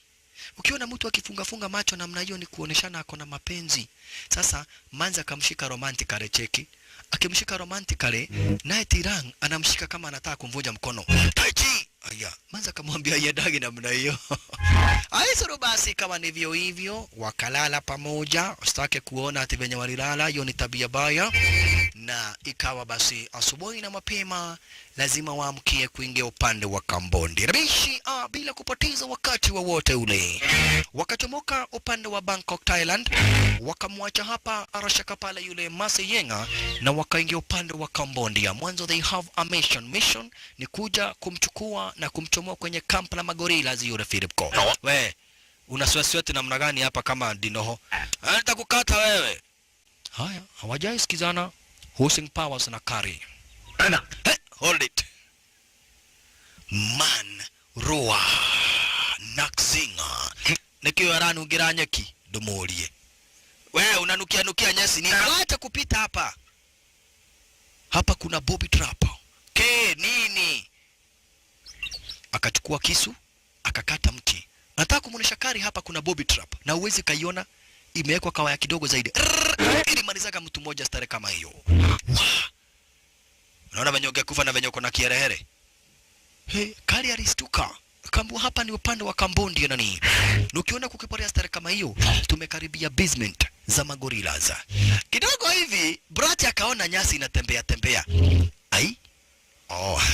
Ukiona mtu akifunga macho namna hiyo ni kuoneshana ako na mapenzi. Sasa Manzi akamshika romantically, cheki. Akimshika romantically, naye Tilang anamshika kama anataka kumvunja mkono. Taichi! Aya, Manzi akamwambia yedagi namna hiyo. Aisoro basi kama ndivyo hivyo, wakalala pamoja, usitake kuona ati venye walilala, hiyo ni tabia baya. Na ikawa basi asubuhi na mapema lazima waamkie kuingia upande wa Kambondi. Rabishi bila kupoteza wakati wowote ule. Wakachomoka upande wa Bangkok, Thailand, wakamwacha hapa Arashaka pale yule Mase Yenga na wakaingia upande wa Cambodia. Mwanzo they have a mission. Mission ni kuja kumchukua na kumchomoa kwenye kamp la magorila yule Philipko. We, unaswasweti namna gani hapa kama dinoho? Nitakukata wewe. Haya, hawajai sikizana. Hosting Powers na Kari. Hold it. Man, roa, nakzinga. Nikiwa ranu giranyeki, domolie. Wewe unanukia nyasi ni wacha kupita hapa. Hapa kuna booby trap. Nini? Akachukua kisu, akakata mti. Nataka kumuonesha Kari hapa kuna booby trap na uwezi kaiona imewekwa kawaya kidogo zaidi. Ili malizaga mtu mmoja stare kama hiyo. Unaona venye ungekufa na venye uko na kiherehere. Kari alistuka. Kambu hapa ni upande wa Cambodia nani. Ukiona kukiporea stare kama hiyo, tumekaribia basement za magorilas. Kidogo hivi, Brati akaona nyasi inatembea. Ai?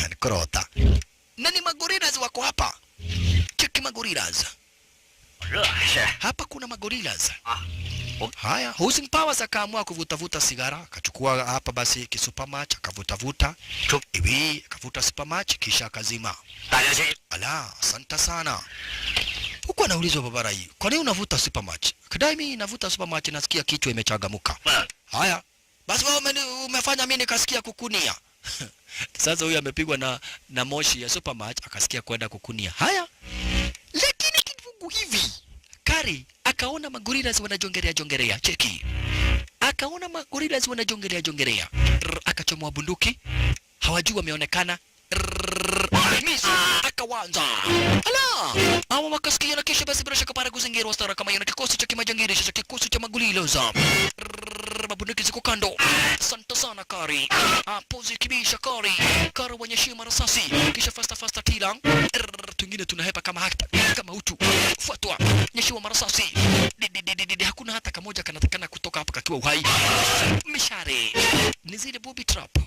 Ni korota. Nani magorilas wako hapa? Cheki magorilas. Hapa kuna magorilas. Haya, Hosting Powers akaamua kuvuta sigara, akachukua hapa basi kisupermatch, akavuta hivi, akavuta supermatch kisha akazima. Ala, asante sana. Huko anaulizwa babara hii, kwa nini unavuta supermatch? Kadai mimi navuta supermatch nasikia kichwa imechagamuka. Haya, basi wewe umefanya mimi nikasikia kukunia. Sasa huyu amepigwa na moshi ya supermatch akasikia kwenda kukunia. Haya. Lakini kifungu hivi, Kari akaona magorilas wanajongerea. Cheki. Akaona magorilas wanajongerea. Akachomoa bunduki. Hawajui wameonekana. Misu akawanza. Ala! Hawa wakasikia na kisha basi bila shaka para kuzingirwa stara kama yana kikosi cha kimajangiri cha kikosi cha magorilas. Mabunduki ziko kando. Asante sana Kari. Pozi kibisha Kari. Kari wanyeshima risasi. Kisha fasta Tilang. Tungine tunahepa kama utu. Fuatwa. Nyeshiwa marasasi. Hakuna hata kamoja kanatakana kutoka hapa kakiwa uhai. Mishare. Ni zile booby trap.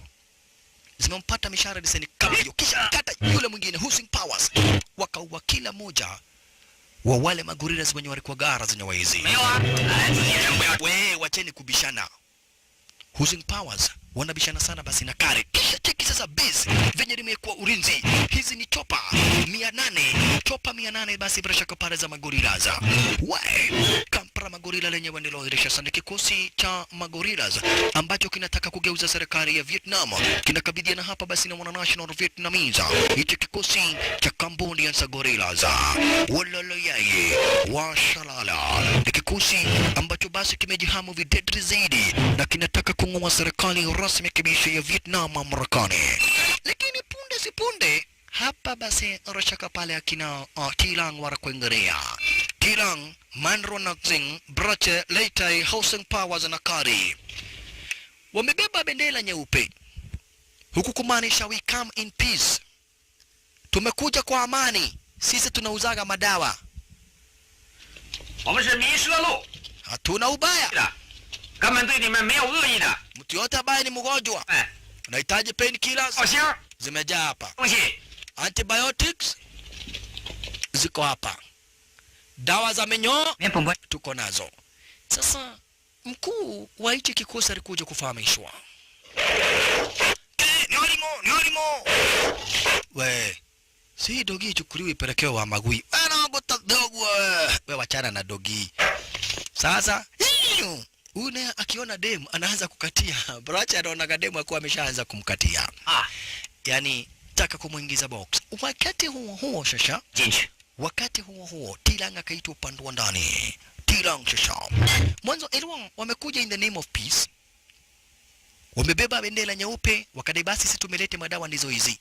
Zimempata mishare diseni kama hiyo. Kisha kata yule mwingine Husing Powers. Wakaua kila moja wa wale magorilas wenye walikuwa gara zenye waizi. We wacheni kubishana. Husing Powers wanabishana sana basi na Kari. Kisha cheki sasa base venye limekuwa ulinzi. Hizi ni chopa 800. Chopa 800 basi bila shaka pale za magorilas. We kampra magorila lenye waniloirisha sana kikosi cha magorilas ambacho kinataka kugeuza serikali ya Vietnam. Kinakabidhiana hapa basi na wana national Vietnamese. Hicho kikosi cha Cambodian gorillas. Walala yeye washalala. Ni kikosi ambacho basi kimejihamu videdri zaidi na kinataka kung'oa serikali rasmi kabisa ya Vietnam Marekani. Lakini punde si punde hapa basi rashaka pale akina Tilang warakuingiria. Tilang, Manro Naksing, Brache, Leitai, Husing Powers na Kari wamebeba bendera nyeupe huku kumaanisha we come in peace. Tumekuja kwa amani. Sisi tunauzaga madawa. Hatuna ubaya. Mtu yote ambaye ni mgonjwa unahitaji painkillers zimejaa hapa. Antibiotics ziko hapa. Dawa za minyoo tuko nazo. Sasa mkuu wa hichi kikosi alikuja kufahamishwa. Niolimo. We, si dogi chukuliwe ipelekewe wa Magui. Anaogota dogo we wachana na dogi. Sasa une akiona demu anaanza kukatia. Bracha anaona demu akuwa ameshaanza kumkatia. Yaani taka kumuingiza box. Wakati huo shasha. Wakati huo Tilang akaitwa upande wa ndani. Tilang shasha. Mwanzo elwa wamekuja in the name of peace. Wamebeba bendera nyeupe wakadai basi sisi tumelete madawa ndizo hizi.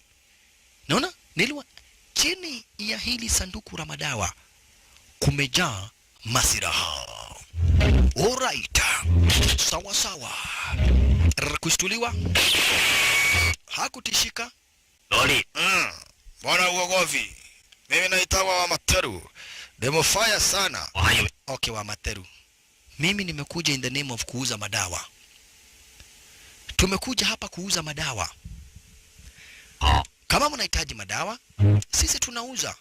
Naona? Nilwa chini ya hili sanduku la madawa kumejaa masiraha. Alright. Sawa. Kushtuliwa. Hakutishika. Loli. Bwana uogovi. Mimi naitwa wa Materu. Demo fire sana. Okay wa Materu. Mimi nimekuja in the name of kuuza madawa. Tumekuja hapa kuuza madawa. Kama mnahitaji madawa, sisi tunauza.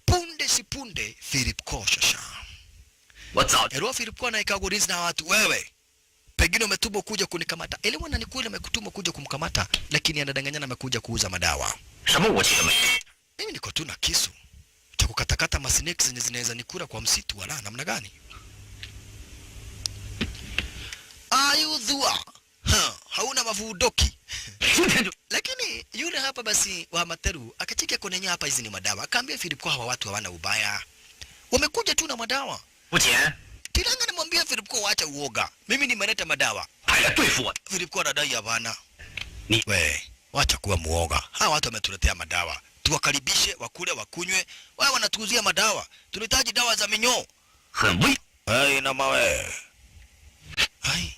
Punde si punde Philip Koshasha. What's up? Ero Philip Ko na ikagurizi na watu wewe. Pengine umetumwa kuja kunikamata. Elewa na ni kweli amekutumwa kuja kumkamata, lakini anadanganyana amekuja kuuza madawa. Mimi niko tu na kisu cha kukatakata masineki zenye zinaweza nikura kwa msitu wala namna gani? Ayudhua. Hauna mavudoki. Lakini yule hapa basi wa Materu akachika konenya hapa hizi ni madawa. Akaambia Philip Ko hawa watu hawana ubaya. Wamekuja tu na madawa. Tilanga nimwambia Philip Ko waacha uoga. Mimi nimeleta madawa. Philip Ko anadai hapana. We, wacha kuwa muoga. Hawa watu wametuletea madawa. Tuwakaribishe, wakule, wakunywe. Wao wanatuuzia madawa. Tunahitaji dawa za minyoo. Hai na mawe. Hai.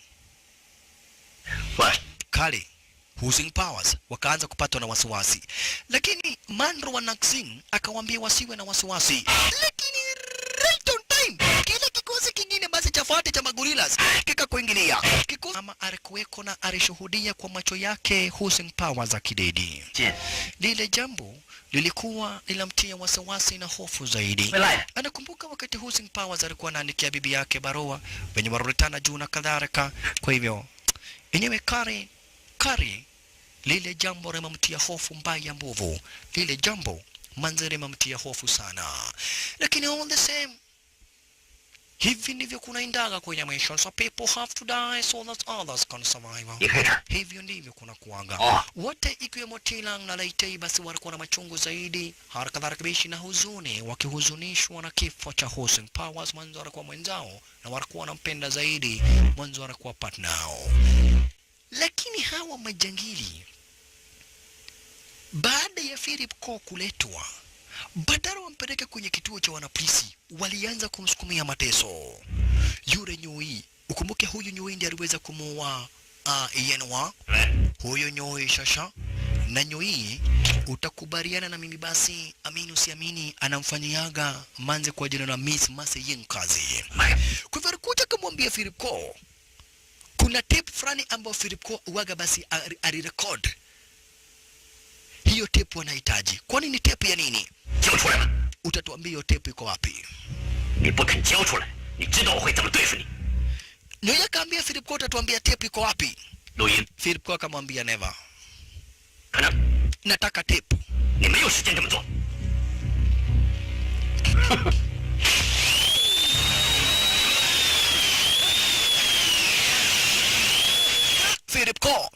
Kali Husing Powers wakaanza kupatwa na wasiwasi. Lakini Manro wa Naksing akawaambia wasiwe na wasiwasi. Lakini right on time kile kikosi kingine basi cha fuate cha magorilas kikakuingilia. Kikosi ama alikuweko na alishuhudia kwa macho yake Husing Powers akidedi. Lile jambo lilikuwa lilamtia wasiwasi na hofu zaidi. Anakumbuka wakati Husing Powers alikuwa anaandikia bibi yake barua wenye waruritana juu na kadhalika. Kwa hivyo enyewe Kari lile jambo limemtia hofu mbaya mbovu. Lile jambo Manzere mamtia hofu sana. Lakini all the same, hivi ndivyo kunaendaga kwenye maisha. So people have to die so that others can survive. 你看这儿， Hivyo ndivyo kuna kuanga. Oh. Wote ikiwemo Tilang na Leitei basi walikuwa na machungu zaidi, harakadhalika bishi na huzuni, wakihuzunishwa na kifo cha Hosing Powers. Mwanzo alikuwa mwenzao na walikuwa wanampenda zaidi, mwanzo alikuwa partnao. Lakini hawa majangili baada ya Philip Ko kuletwa, badala wampeleke kwenye kituo cha wanapolisi, walianza kumsukumia mateso. Yule Nyoi, ukumbuke huyu Nyoi ndiye aliweza kumuua Yenwa. Huyo Nyoi shasha na Nyoi, utakubaliana na mimi basi, amini usiamini, anamfanyiaga manze kwa jina la Miss Mase Yen kazi. Kwa hivyo alikuja kumwambia Philip Ko kuna tape fulani ambayo Philip Ko uwaga basi alirecord. Hiyo tape wanahitaji. Kwani ni tape ya nini? 交出来了！ Utatuambia hiyo tape iko wapi? 你不肯交出来，你知道我会怎么对付你。 Nyoya kaambia Philip Ko utatuambia tape iko wapi? 录音， Philip Ko akamwambia never. 可能 Nataka tape. 你没有时间这么做。 Philip Ko,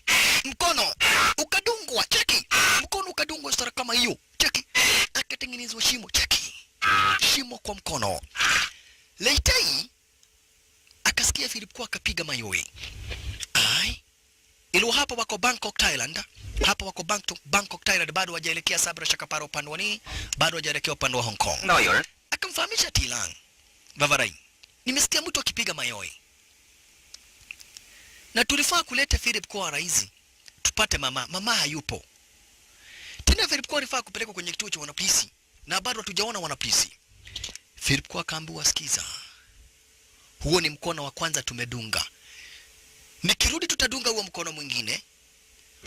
mkono ukadungwa, cheki. Mkono ukadungwa sara kama hiyo, cheki. Akatengenezwa shimo, cheki. Shimo kwa mkono. Leitei akasikia Philip Ko akapiga mayowe. Ai. Ilo hapa wako Bangkok, Thailand. Hapa wako Bangkok, Thailand, bado hawajaelekea Sabra Shakapara upande wa nini? Bado hawajaelekea upande wa Hong Kong. 那有人 Akamfahamisha Tilang, Vavarai, nimesikia mtu akipiga mayowe. Na tulifaa kuleta Philip Ko raisi. Tupate mama. Mama hayupo. Tena Philip Ko alifaa kupelekwa kwenye kituo cha wanapolisi. Na bado hatujaona wanapolisi. Philip Ko akaambiwa, sikiza. Huo ni mkono wa kwanza tumedunga. Nikirudi tutadunga huo mkono mwingine.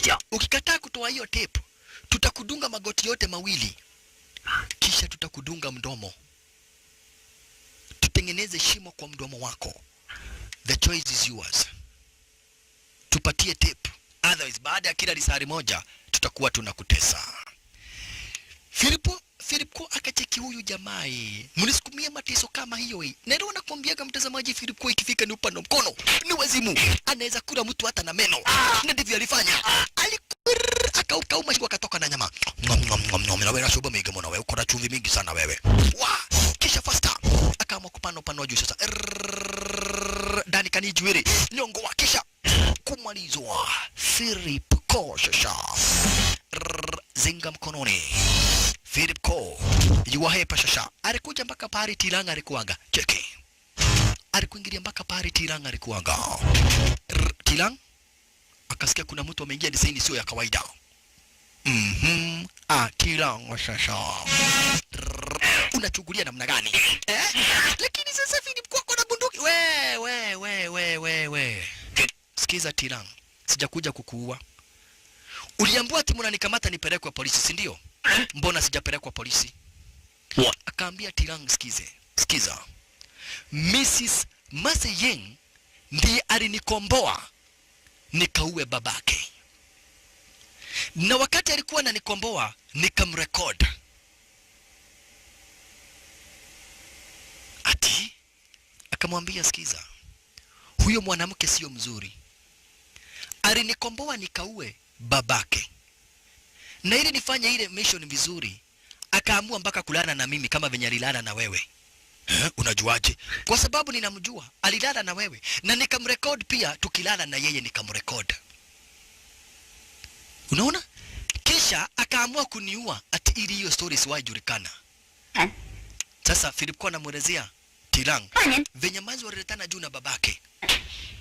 讲， Ukikataa kutoa hiyo tape, tutakudunga magoti yote mawili. Kisha tutakudunga mdomo. Tutengeneze shimo kwa mdomo wako. The choice is yours. Tupatie tape. Otherwise, baada ya kila risari moja, tutakuwa tunakutesa. Philip Ko akacheki huyu jamaa. Mnisukumia mateso kama hiyo hii. Na ndio nakwambiaga mtazamaji, Philip Ko ikifika ni upande mkono. Ni wazimu. Anaweza kula mtu hata na meno. Na ndivyo alifanya. Akaukauma shingo akatoka na nyama. Na wewe nashoba mingi mwana wewe. Uko na chumvi mingi sana wewe. Kisha faster. Akaamua kupanda upande wa juu sasa. Ndani kanijuiri. Nyongo wa kisha kumalizwa. Philip Ko shasha. Zinga mkononi. Philip Ko yuwa hepa shasha. Alikuja mpaka pahali Tilang alikuanga. Cheki. Alikuingilia mpaka pahali Tilang alikuanga. Tilang akasikia kuna mtu ameingia desaini sio ya kawaida. Tilang shasha. Unachungulia namna gani? Lakini sasa Philip Ko kuna bunduki. We. Sikiza Tilang. Sijakuja kukuua. Uliambiwa ati mnanikamata nipelekwe polisi, si ndio? Mbona sijapelekwa polisi? Akaambia Tilang, sikiza. Mrs. Mase Yen ndiye alinikomboa nikauwe babake. Na wakati alikuwa ananikomboa nikamrecord. Ati akamwambia, sikiza. Huyo mwanamke sio mzuri. Alinikomboa nikauwe babake. Na ili nifanye ile mission vizuri, akaamua mpaka kulala na mimi kama venye alilala na wewe. Unajuaje? Kwa sababu ninamjua, alilala na wewe na nikamrecord pia, tukilala na yeye nikamrecord. Unaona? Kisha akaamua kuniua ati ili hiyo story siwajulikana. Sasa Philip Ko anamuelezea Tilang venye manzi waliletana juu na babake.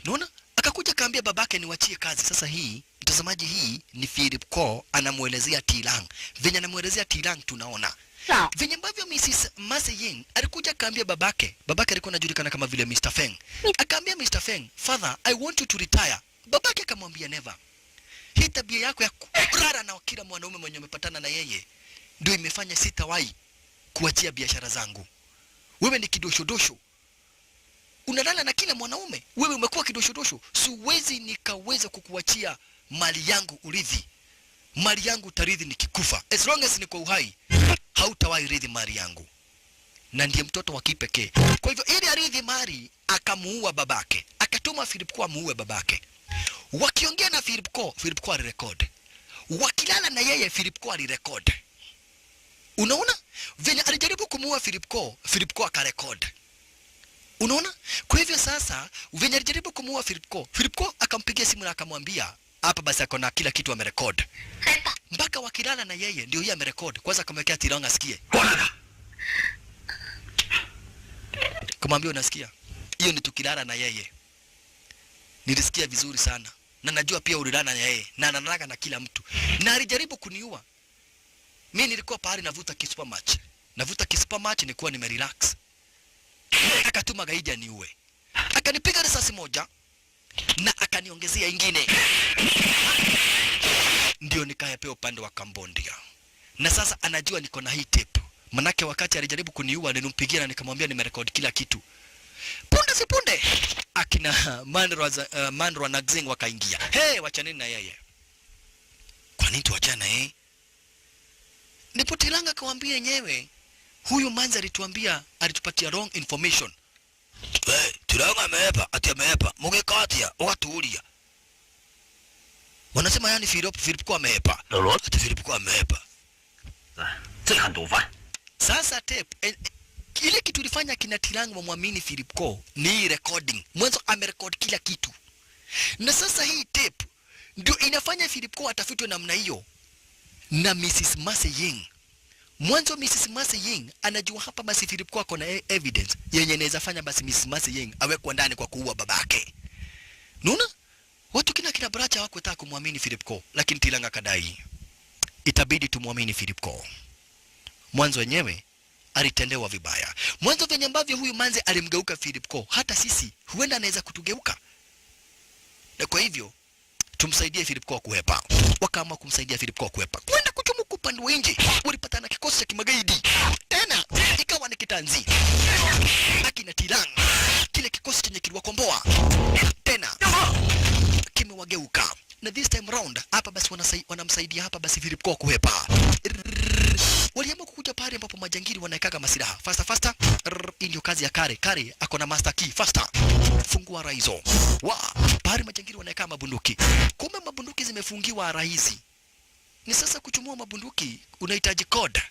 Unaona? Akakuja kaambia babake niwachie kazi. Sasa hii mtazamaji, hii ni Philip Ko anamuelezea Tilang. Venye anamuelezea Tilang tunaona venye ambavyo Mrs. Mase Yen alikuja kaambia babake. Babake alikuwa anajulikana kama vile Mr. Feng. Akaambia Mr. Feng, "Father, I want you to retire." Babake akamwambia never. Hii tabia yako ya kurara na kila mwanaume mwenye umepatana na yeye ndio imefanya sitawahi kuachia biashara zangu. Wewe ni kidoshodosho. Unalala na kila mwanaume. Wewe umekuwa kidoshodosho. Siwezi nikaweza kukuachia mali yangu urithi. Mali yangu utarithi nikikufa. As long as niko uhai, hautawahi rithi mali yangu, na ndiye mtoto wa kipekee. Kwa hivyo ili arithi mali akamuua babake, akatuma Philip Koo amuue babake. Wakiongea na Philip Koo alirekodi. Wakilala na yeye Philip Koo alirekodi. Unaona venye alijaribu kumuua Philip Koo akarekodi. Unaona? Kwa hivyo sasa venye alijaribu kumuua Philip Koo akampigia simu na akamwambia hapa basi ako na kila kitu amerekodi. Mpaka wakilala na yeye ndio yeye amerekodi. Kwanza akamwekea Tiranga asikie. Kumwambia unasikia? Hiyo ni tukilala na yeye. Nilisikia vizuri sana. Na najua pia ulilala na yeye. Na ananaga na kila mtu. Na alijaribu kuniua. Mimi nilikuwa pahali navuta kisupa match. Navuta kisupa match nilikuwa nimerelax. Akatuma gaidi aniue. Akanipiga risasi moja na akaniongezea ingine. Ndio nikayapewa upande wa Cambodia. Na sasa anajua niko na hii tape. Manake wakati alijaribu kuniua nilimpigia na nikamwambia nimerekodi kila kitu. Punde si punde akina Mandro na Xing wakaingia. Hey, wachaneni na yeye. Kwa nini tuachane Ndipo Tiranga kawaambia yenyewe, huyu manzi alitupatia wrong information. Tiranga ameepa, ati ameepa, mungekatia, wakatuulia. Wanasema yani Philip Koo ameepa. Ati Philip Koo ameepa. Sasa tape, ile kitu ilifanya kina Tiranga wamwamini Philip Koo ni recording. Mwanzo amerecord kila kitu. Na sasa hii tape ndio inafanya Philip Koo atafutwe namna hiyo na Mrs. Mercy Ying. Mwanzo Mrs. Mercy Ying anajua hapa basi Philip Koo na evidence yenye inaweza fanya basi Mrs. Mercy Ying awekwe ndani kwa kuua babake. Unaona? Watu kina Bracha hawakutaka kumwamini Philip Koo, lakini Tiranga kadai itabidi tumwamini Philip Koo. Mwanzo wenyewe alitendewa vibaya. Mwanzo venye ambavyo huyu manzi alimgeuka Philip Koo, hata sisi huenda anaweza kutugeuka. Na kwa hivyo tumsaidie Philip Koo kuhepa. Wakaamua kumsaidia Philip Koo kuhepa. Kwenda kuchumuka upande wa nje, walipatana kikosi cha kimagaidi. Tena ikawa ni kitanzi. Akina Tiranga, kile kikosi chenye kiliwakomboa. Tena kimewageuka. Na this time round hapa basi wanamsaidia hapa basi Philip Koo kuhepa. Waliamua kukuja pale ambapo majangili wanaekaga masilaha. Faster. Hii ndio kazi ya Kare ako na master key. Faster. Fungua raizo. Pale majangili wanaeka mabunduki. Kumbe mabunduki zimefungiwa rahisi. Ni sasa kuchumua mabunduki unahitaji code.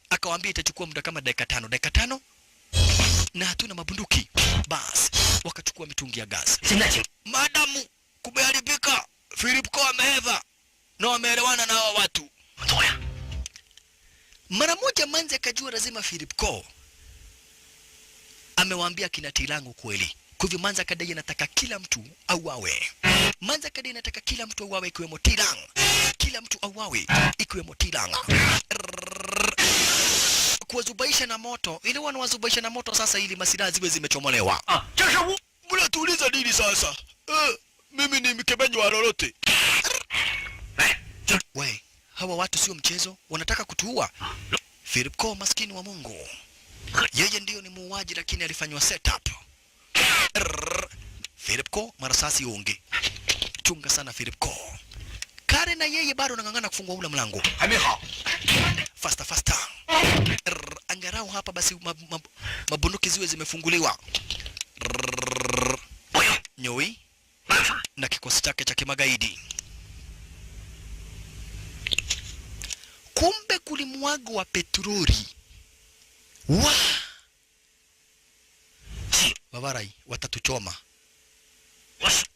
Akawaambia itachukua muda kama dakika 5. Na hatuna mabunduki. Bas, wakachukua mitungi ya gas. Madamu, kumeharibika. Philip Koo ameheva. Na wameelewana na hao watu. Mara moja manzi akajua lazima Philip Koo amewaambia kina Tiranga kweli. Kwa hivyo manzi akadai anataka kila mtu auawe. Manzi akadai anataka kila mtu auawe ikiwemo Tiranga. Kila mtu auawe ikiwemo Tiranga. Kuwazubaisha na moto. Ile wanawazubaisha na moto sasa ili masilaha ziwe zimechomolewa. Mnatuuliza nini sasa? Mimi ni mkebenyo wa lolote. We, hawa watu sio mchezo, wanataka kutuua. Philip Koo maskini wa Mungu. Yeye ndio ni muuaji lakini alifanywa setup. Philip Koo marasasi unge. Chunga sana Philip Koo. Kare na yeye bado anang'ang'ana kufungua ule mlango. Faster. Angarau hapa basi mabunduki ziwe zimefunguliwa. Nyoi na kikosi chake cha kimagaidi. Kumbe kulimwagwa petroli. Wawarai, watatuchoma.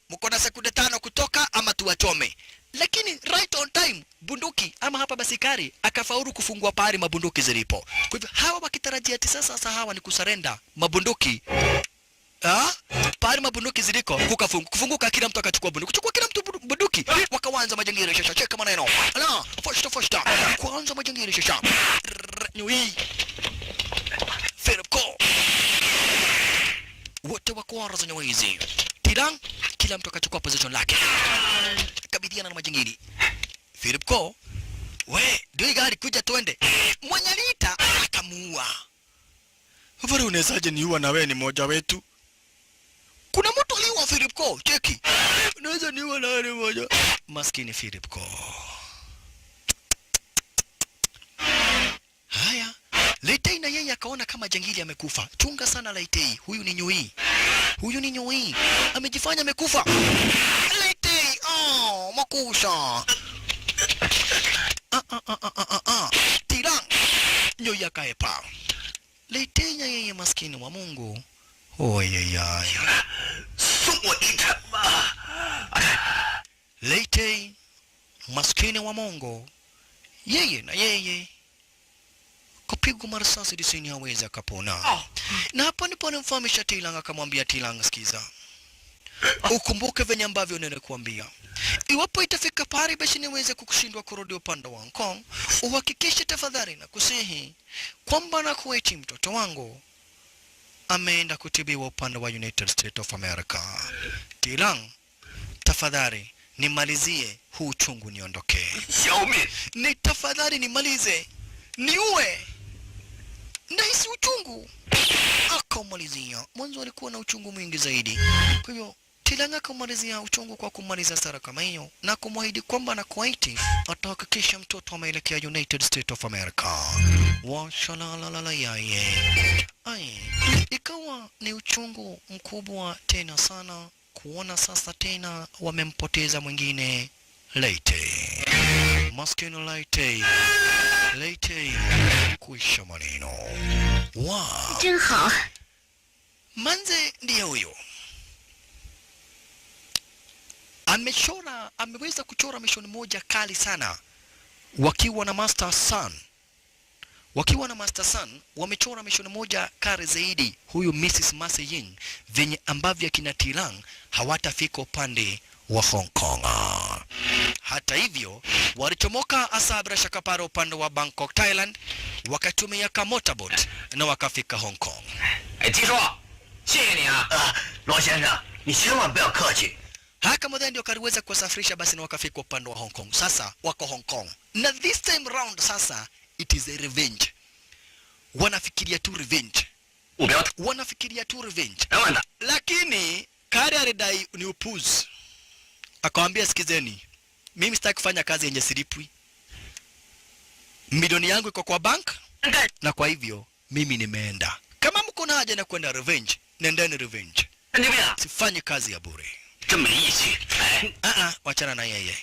Mko na sekunde 5 kutoka ama tuwachome. Lakini right on time bunduki ama hapa basi Kare akafaulu kufungua pahali mabunduki zilipo. Kwa hivyo hawa wakitarajia ati sasa hawa ni kusarenda mabunduki. Pahali mabunduki ziliko kufunguka kila mtu akachukua bunduki. Kuchukua kila mtu bunduki. Wakaanza majangili shasha. Cheka maneno. Ala, fosta. Kuanza majangili shasha. Nyui. Philip Koo. Wote wako wara za nywizi. Tiranga kila mtu akachukua position lake. Kabidhiana na majangili. Philip Koo, we, ndio gari kuja tuende. Mwanyalita akamuua. Wewe unawezaje niua na wewe ni mmoja wetu? Kuna mtu aliua Philip Koo, cheki. Unaweza niua na wewe mmoja. Maskini Philip Koo. Leitei na yeye akaona kama jangili amekufa. Chunga sana Leitei, huyu ni nyui. Huyu ni nyui. Amejifanya amekufa. Leitei, makusha. Tilang. Nyui akaepa. Leitei na yeye maskini wa Mungu. Oyeyay. Leitei maskini wa Mungu. Yeye na yeye kapigwa marasasi disini hawezi akapona. Na hapa ndipo alimfahamisha Tilang, akamwambia Tilang, sikiza, ukumbuke venye ambavyo nilikuambia, iwapo itafika pari basi niweze kukushindwa kurudi upande wa Hong Kong, uhakikishe tafadhali na kusihi kwamba na kueti mtoto wangu ameenda kutibiwa upande wa United States of America. Tilang, tafadhali nimalizie huu chungu niondoke. Ni tafadhali nimalize, niue, nahisi uchungu. Akamalizia. Mwanzo alikuwa na uchungu mwingi zaidi. Kwa hivyo Tilang akamalizia uchungu kwa kumaliza sara kama hiyo na kumwahidi kwamba na Kuwaiti atahakikisha mtoto ameelekea United States of America. Washalalala yaye. Ikawa ni uchungu mkubwa tena sana kuona sasa tena wamempoteza mwingine Leitei. Maskini Leitei. Leitei kuisha maneno. Wow. 真好. Manze ndiye huyo. Ameweza kuchora mishoni moja kali sana. Wakiwa na Master Sun. Wamechora mishoni moja kali zaidi. Huyu Mrs. Ma Se-ying venye ambavyo kina Tilang hawatafika upande wa Hong Kong. Hata hivyo walichomoka Asabra Shakapara upande wa Bangkok, Thailand, wakatumia motorboat na wakafika Hong Kong. 听说，谢谢你啊，罗先生，你千万不要客气。 Haka modern ndio kaliweza kuwasafirisha basi na wakafika upande wa Hong Kong. Sasa wako Hong Kong. Na this time round sasa it is a revenge. Wanafikiria tu revenge. Lakini Kari alidai ni upuzi. Akamwambia, sikizeni, mimi sitaki kufanya kazi yenye silipwi. Milioni yangu iko kwa bank na kwa hivyo mimi nimeenda. Kama mko na haja na kwenda revenge, nendeni revenge. Sifanye kazi ya bure. Wachana na yeye.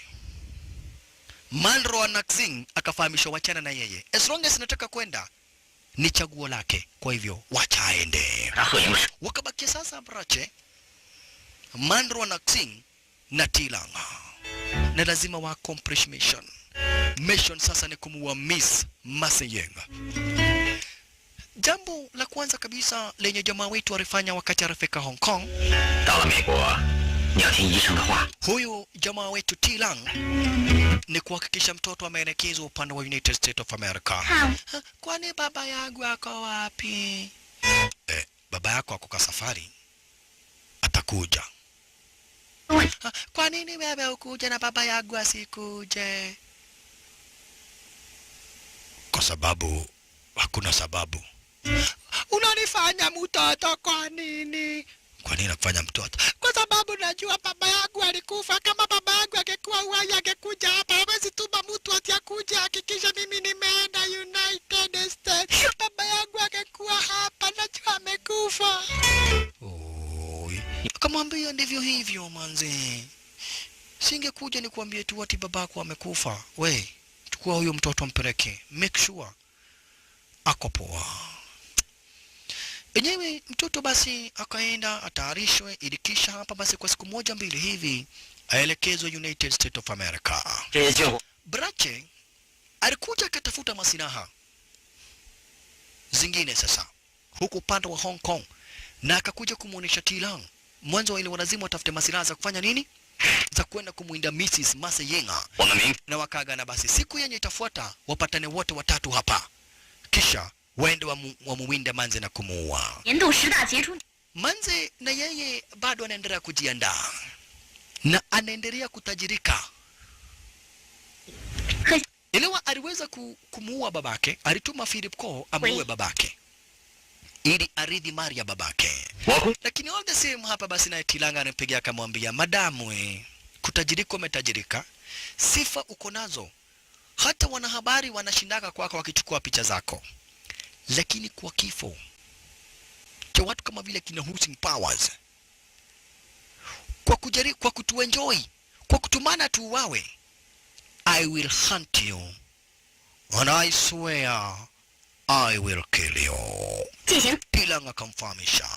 Manro wa Naxing akafahamisha wachana na yeye. As long as nataka kwenda ni chaguo lake. Kwa hivyo wacha aende. Wakabakia sasa Brache, Manro wa Naxing na Tilang. Na lazima wa accomplish mission. Mission sasa ni kumuua Miss Ma Se-ying. Jambo la kwanza kabisa lenye jamaa wetu alifanya wakati alifika Hong Kong. Huyu jamaa wetu Tilang ni kuhakikisha mtoto ameelekezwa upande wa United States of America. Kwani baba yangu ako wapi? Baba yako ako kwa safari. Atakuja. Kwa nini wewe ukuje na baba yangu asikuje? Kwa sababu hakuna sababu. Unanifanya mtoto kwa nini? Kwa nini nakufanya mtoto? Kwa sababu najua baba yangu alikufa. Kama baba yangu angekuwa uhai angekuja hapa. Hawezi tuma mtu ati akuje hakikisha mimi nimeenda United States. Baba yangu angekuwa hapa, najua amekufa. Akamwambia ndivyo hivyo manze. Singekuja nikuambie tu ati babako amekufa. We, chukua huyo mtoto mpeleke. Make sure ako poa. Enyewe mtoto basi akaenda atayarishwe ili kisha hapa basi kwa siku moja mbili hivi aelekezwe United States of America. Brache alikuja akatafuta masinaha zingine sasa huku upande wa Hong Kong na akakuja kumuonesha Tilang. Mwanzo ile walazimu watafute masinaha za kufanya nini? Za kwenda kumuinda Mrs. Ma Se-ying. Na wakaagana basi siku yenye itafuata wapatane wote watatu hapa. Kisha waende wa muwinda Manze na kumuua. Manze na yeye bado anaendelea kujiandaa na anaendelea kutajirika. Elewa aliweza kumuua babake, alituma Philip Ko amuue babake ili aridhi mali ya babake. Lakini all the same hapa basi na Tilang anapigia akamwambia, madamu kutajirika umetajirika, sifa uko nazo. Hata wanahabari wanashindaka kwako wakichukua picha zako. lakini kwa kifo cha watu kama vile kina Hussein Powers, kwa kutuenjoy, kwa kutumana tuuawe, I will hunt you and I swear I will kill you. 进行 Tilang akamfahamisha.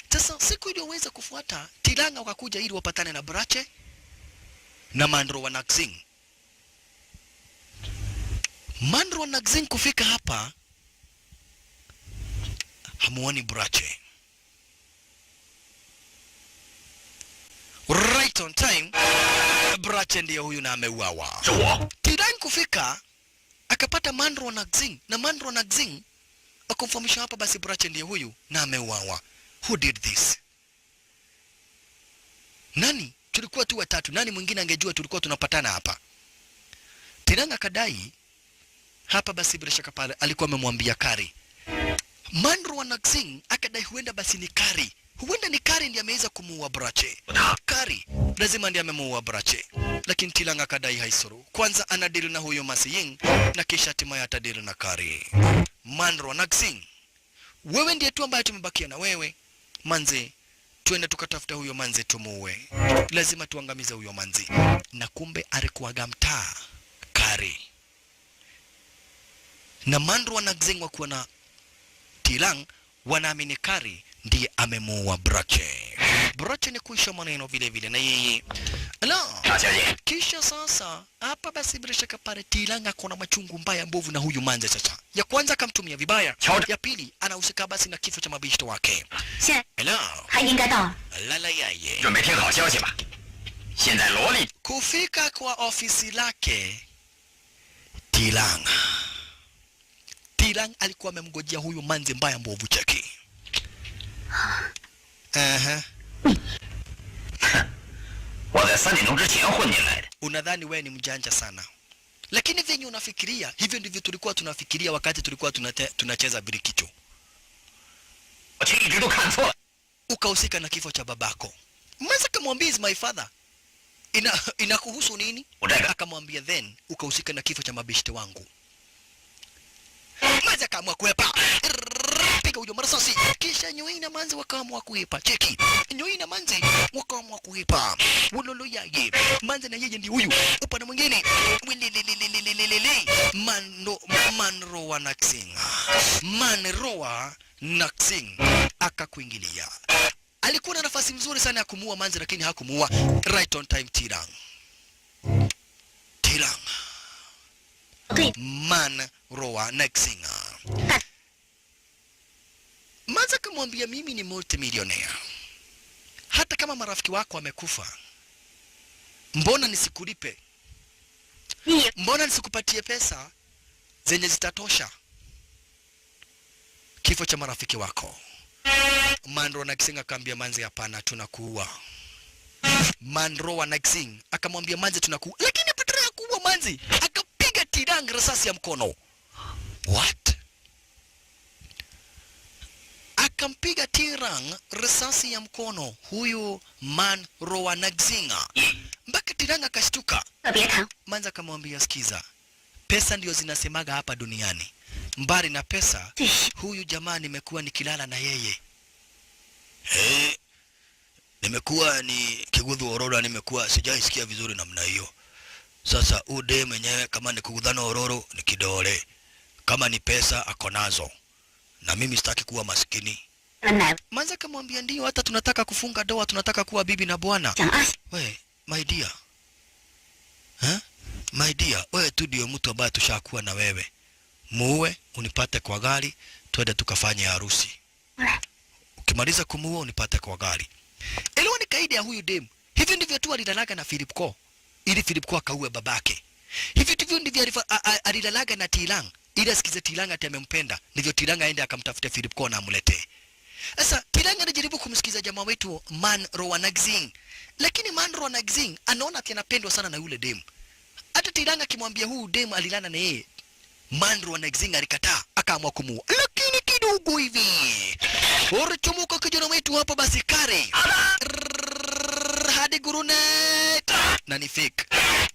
Sasa siku iliyoweza kufuata, Tilang wakakuja ili wapatane na Brache na Manro wa Naxing. Manro wa Naxing kufika hapa, hamuoni Brache. Right on time, Brache ndiye huyu na ameuawa. Tilang kufika, akapata Manro wa Naxing, na Manro wa Naxing akamfahamisha hapa basi Brache ndiye huyu na ameuawa. Who did this? Nani? Tulikuwa tu watatu. Nani mwingine angejua tulikuwa tunapatana hapa? Tilang akadai hapa basi bila shaka pale alikuwa amemwambia Kari. Manro wa Naxing akadai huenda basi ni Kari. Huenda ni Kari ndiye ameweza kumuua Brache. Kari lazima ndiye amemuua Brache. Lakini Tilang akadai haisuru. Kwanza anadili na huyo Masi Ying na kisha hatimaye atadili na Kari. Manro wa Naxing, wewe ndiye tu ambaye tumebakia na wewe. Manze, tuende tukatafuta huyo manze tumuue. Lazima tuangamize huyo manze. Na kumbe alikuwaga mtaa Kari. Na Manro wa Naxing wakuwa na Tilang wanaamini Kari ndiye amemuua Brache. Brache ni kuisha maneno vile vile na yeye. Ala, kisha sasa hapa basi bila shaka pale Tilang akona machungu mbaya mbovu na huyu manze sasa. Ya kwanza akamtumia vibaya. Ya pili anahusika basi na kifo cha mabishto wake. Hello. 还应该到了。 Lala yaye. 准备听好消息吧。现在罗莉 Kufika kwa ofisi lake Tilang. Tilang alikuwa amemngojea huyu manze mbaya mbovu cheki. Aha. 我在3点钟之前混进来的。 Unadhani wewe ni mjanja sana. Lakini venye unafikiria, hivyo ndivyo tulikuwa tunafikiria wakati tulikuwa tunacheza birikicho. 我却一直都看错了。 Ukahusika na kifo cha babako. Mwanza kamwambia is my father. Inakuhusu nini? Utaka. Akamwambia then ukahusika na kifo cha mabishte wangu. Mwanza kaamua kuepa. Piga huyo marasasi. Kisha Nyoi na Manzi wakaamua kuepa. Cheki. Nyoi na Manzi wakaamua kuepa. Wololo yaye. Manzi na yeye ndi huyu. Upande mwingine. Manro wa Naxing. Manro wa Naxing akakuingilia. Alikuwa na nafasi mzuri sana ya kumuua Manzi lakini hakumuua. Right on time Tilang. Tilang. Manro wa Naxing. Manzi akamwambia mimi ni multimillionaire. Hata kama marafiki wako wamekufa, mbona nisikulipe? Mbona nisikupatie pesa zenye zitatosha kifo cha marafiki wako? Manro wa Naxing akamwambia Manzi hapana, tunakuua. Manro wa Naxing akamwambia Manzi tunakuua, lakini badala ya kuua Manzi akapiga Tilang risasi ya mkono. What? Akampiga Tilang risasi ya mkono huyu Manro wa Naxing. Mpaka Tilang akashtuka. 别谈， Manzi akamwambia sikiza, pesa ndio zinasemaga hapa duniani. Mbali na pesa, 对， huyu jamaa nimekuwa nikilala na yeye. Nimekuwa ni kigudhu ororo, nimekuwa sijaisikia vizuri namna hiyo. Sasa ude mwenyewe kama ni kugudhana ororo ni kidole, kama ni pesa akonazo, na mimi sitaki kuwa maskini. 奶 Manzi akamwambia ndio, hata tunataka kufunga ndoa, tunataka kuwa bibi na bwana. 讲阿 We, my dear. My dear, wewe tu ndio mtu ambaye tushakuwa na wewe. Muue, unipate kwa gari, twende tukafanye harusi. 来， Ukimaliza kumuua unipate kwa gari. Elewa ni kaida ya huyu dem. Hivi ndivyo tu alilalaga na Philip Ko, ili Philip Ko akaue babake. Hivi ndivyo alilalaga na Tilang, ili asikize Tilang ati amempenda. Ndivyo Tilang aende akamtafute Philip Ko na amlete. Sasa Tilang anajaribu kumsikiza jamaa wetu Manro wa Naxing. Lakini Manro wa Naxing anaona ati anapendwa sana na yule dem. Hata Tilang akimwambia huyu dem alilana na yeye, Manro wa Naxing alikataa, akaamua kumuua. Lakini kidogo hivi urichomoka kijana wetu hapa basi Kari hadi Gurunet na ni fake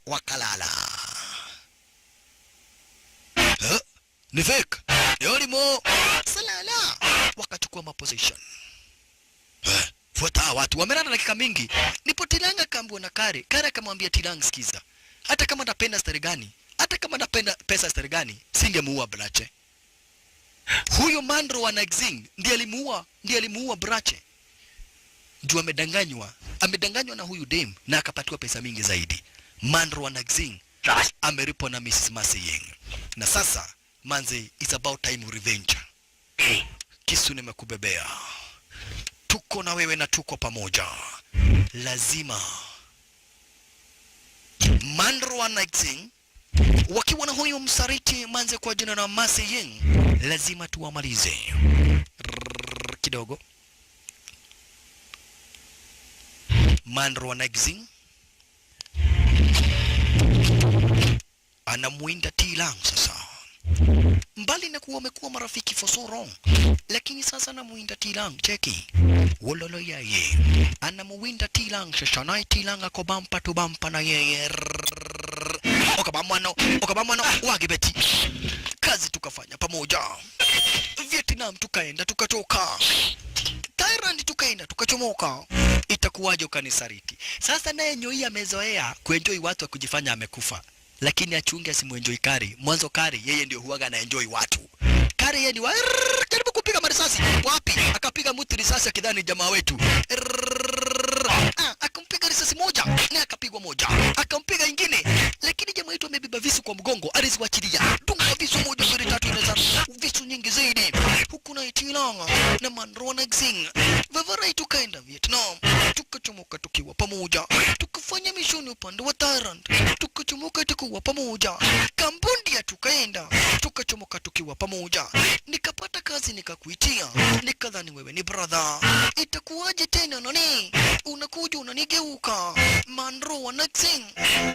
wakalala. Ni fake. Yorimo salala, wakachukua maposition. Fuata watu wamelala dakika mingi. Nipo Tilanga kaambiwa na Kare. Kare akamwambia Tilanga, sikiza, hata kama napenda stari gani, hata kama napenda pesa stari gani, singemuua Brache. Huyo Mandro wa Naxing ndiye alimuua Brache. Juu amedanganywa na huyu dem na akapatiwa pesa mingi zaidi. Mandro wa Naxing ameripo na Mrs. Mercy Ying. Na sasa manze, it's about time revenge. Kisu nimekubebea. Tuko na wewe na tuko pamoja. Lazima Mandro wa Naxing wakiwa na huyo msariti manze kwa jina la Mercy Ying, lazima tuwamalize. Kidogo. Mandro wa Naxing anamuinda Tilang sasa. Mbali na kuwa wamekuwa marafiki for so long, lakini sasa anamuinda Tilang. Cheki wololo yeye anamuinda Tilang sasa, na Tilang ako bampa tu bampa na yeye. Okabamano wagibeti. Kazi tukafanya pamoja. Vietnam tukaenda tukatoka. Thailand tukaenda tukachomoka. Itakuwaje ukanisariti? Sasa naye Nyoi amezoea kuenjoy watu wa kujifanya amekufa, lakini achunge asimuenjoy Kari. Mwanzo Kari yeye ndio huaga na enjoy watu. Kari yeye ni jaribu kupiga marisasi. Wapi? Akapiga mtu risasi akidhani jamaa wetu. Akampiga risasi moja na akapigwa moja. Akampiga ingine, lakini jamaa wetu amebeba visu kwa mgongo, aliziwachilia. Dunga visu moja mbili tatu nne tano, visu nyingi zaidi. Huku na Tilanga na Mandro wa Naxing Vavarai tukaenda Vietnam, tukachomoka tukiwa pamoja. Tukafanya mishoni upande wa Thailand, tukachomoka tukiwa pamoja. Cambodia tukaenda, tukachomoka tukiwa pamoja. Nikapata kazi nikakuitia, nikadhani wewe ni brother. Itakuwaje tena nani? Unakuja unanigeuka. Mandro wa Naxing,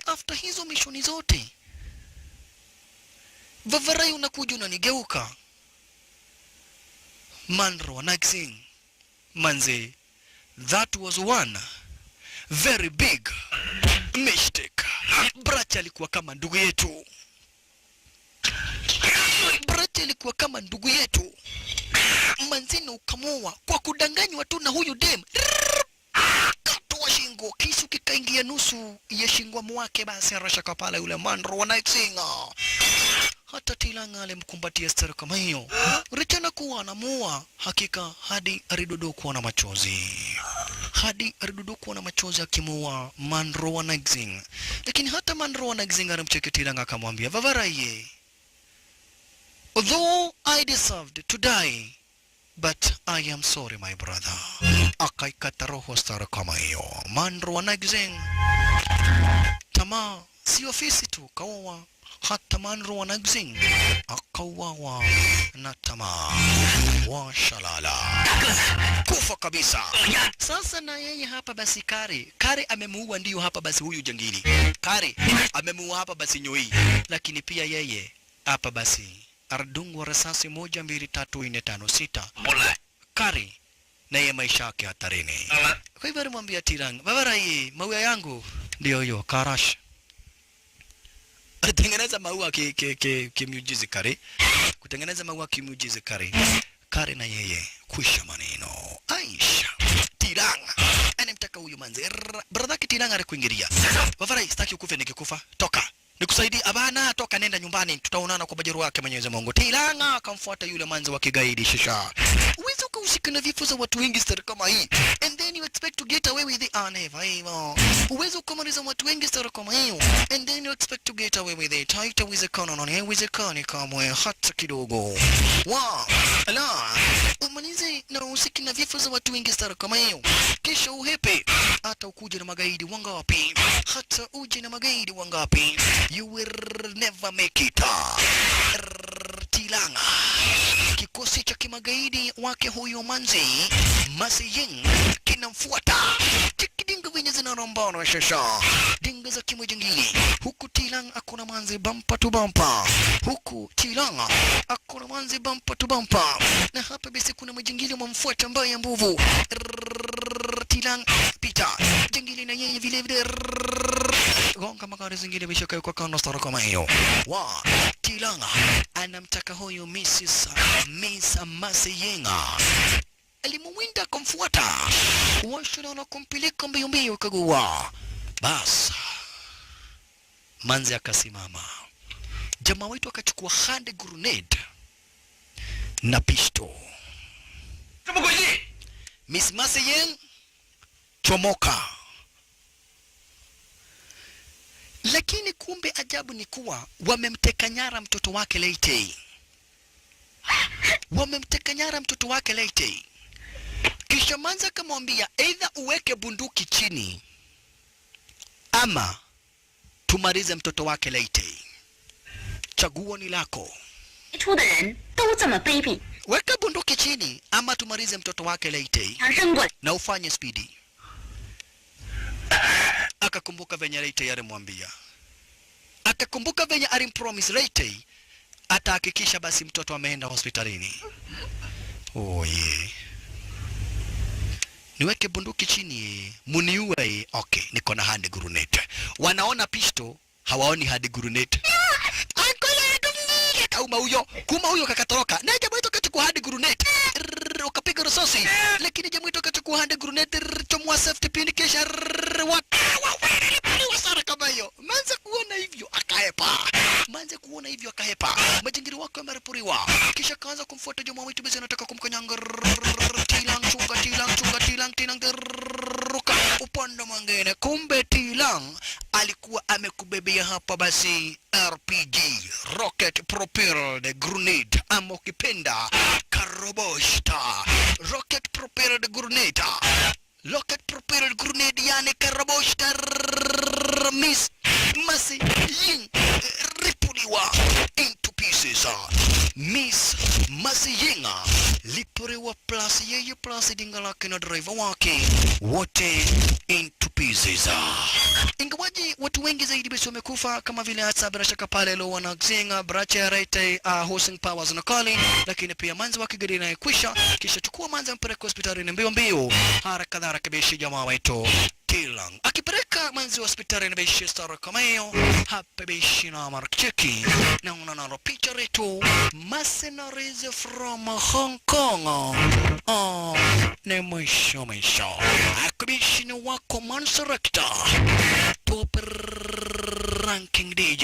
after hizo mishoni zote Vavarai unakuja unanigeuka. Mandro wa Naxing, manze, that was one very big mistake. Brache alikuwa kama ndugu yetu. Brache alikuwa kama ndugu yetu. Manzino ukamoa kwa kudanganywa tu na huyu dem. Katoa shingo, kisu kikaingia nusu ya shingo mwake, basi arashaka pale yule Mandro wa Naxing. Hata Tilanga alimkumbatia stara kama hiyo. Richana kuwa anamuua hakika hadi aridodokwa na machozi. Akimuua Mandro wa Naxing. Lakini hata Mandro wa Naxing alimcheke Tilanga akamwambia, Vavarai, although I deserved to die, but I am sorry my brother. Akaikata roho stara kama hiyo. Mandro wa Naxing, tamaa si ofisi tu, kaoa. Hata Mandro wa Naxing akauawa na tamaa. Washalala, kufa kabisa. Sasa na yeye hapa basi Kare amemuua, ndiyo hapa basi huyu jangili. Kare amemuua hapa basi Nyoi, lakini pia yeye hapa basi ardungwa risasi 1 2 3 4 5 6. Kare na yeye maisha yake hatarini. Kwa hivyo alimwambia Tilanga, Vavarai, maua yangu ndio hiyo Karash. Kutengeneza maua kimujizi Kare. Kutengeneza maua kimujizi Kare. Kare na yeye kuisha maneno. Aisha Tilanga anamtaka huyu manze. Brother Tilanga alikuingilia. Vavarai, sitaki ukufe nikikufa. Toka. Nikusaidie. Abana, toka nenda nyumbani. Tutaonana kwa bajuru wake Mwenyezi Mungu. Tilanga akamfuata yule manze wa kigaidi shisha. Uwezo kuhusika na vifo za watu wengi stari kama hii. And then you expect to get away with it. Never ever. Uwezo kumaliza watu wengi stari kama hiyo. And then you expect to get away with it. Haitawezekana na haiwezekani kamwe hata kidogo. Ala. Umalize na uhusiki na vifo za watu wengi stari kama hiyo. Kisha uhepe. Hata ukuje na magaidi wangapi. Hata uje na magaidi wangapi. You will never make it. Tilanga. Kikosi cha kimagaidi wake huyo manzi Mercy Ying kinamfuata. Tikidinga venye zinarambana shasha. Dinga za kimojingili. Huku Tilanga akona manzi bampa tu bampa. Na hapa basi kuna majingili wamfuata mbaya mbovu. Tilang pita jingili na yeye vile vile gonga magari zingine bishaka kwa kando stara kama hiyo. Wa Tilang anamtaka huyo Miss Maseyenga alimuwinda kumfuata washona na kumpeleka mbio mbio kagua. Bas Manzi akasimama, jamaa wetu akachukua hand grenade na pisto. Miss Maseyeng chomoka. Lakini kumbe ajabu ni kuwa wamemteka nyara mtoto wake Leitei. Wamemteka nyara mtoto wake Leitei. Kisha Manzi akamwambia either uweke bunduki chini ama tumalize mtoto wake Leitei. Chaguo ni lako. Weka bunduki chini ama tumalize mtoto wake Leitei na ufanye spidi. Akakumbuka venye Leitei alimwambia. Akakumbuka venye alimpromise Leitei atahakikisha basi mtoto ameenda hospitalini. Oh yeah. Niweke bunduki chini, muniue. Okay, niko na hand grenade. Wanaona pisto, hawaoni hand grenade. Kuma huyo kakatoroka. Na jamaa wetu kachukua hand grenade. Ukapiga risasi. Lakini jamaa wetu kachukua hand grenade, chomwa safety pin kisha wasara kama hiyo. Manze kuona hivyo akahepa. Majingiri wako yameripuriwa. Kisha kaanza kumfuata jamaa wetu basi anataka kumkanyanga. Tilang ruka upande mwingine. Kumbe Tilang alikuwa amekubebea hapa basi RPG, rocket propelled grenade, ama ukipenda Karaboshta. Rocket propelled grenade, yani Karaboshta. Miss Maseyeng ripuliwa into pieces. Miss Maseyeng lipuliwa plus yeye plus dinga lake na driver wake wote into pieces. Ingawaji watu wengi zaidi basi wamekufa kama vile hata bila shaka pale lo wanaxinga bracha Leitei hosting powers na kali, lakini pia Manzi wake gari na kwisha. Kisha chukua Manzi mpeleka hospitalini mbio haraka bishi jamaa wetu Tilang akipeleka Manzi hospitalini bishi stara kama hiyo hapa bishi na marcheki na unanalo picha retu mercenaries from Hong Kong. Ni mwisho akibishi ni wako Manserector top ranking DJ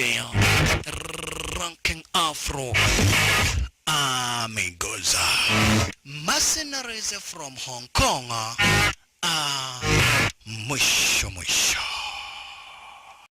ranking Afro amigos. Mercenaries from Hong Kong. Mwisho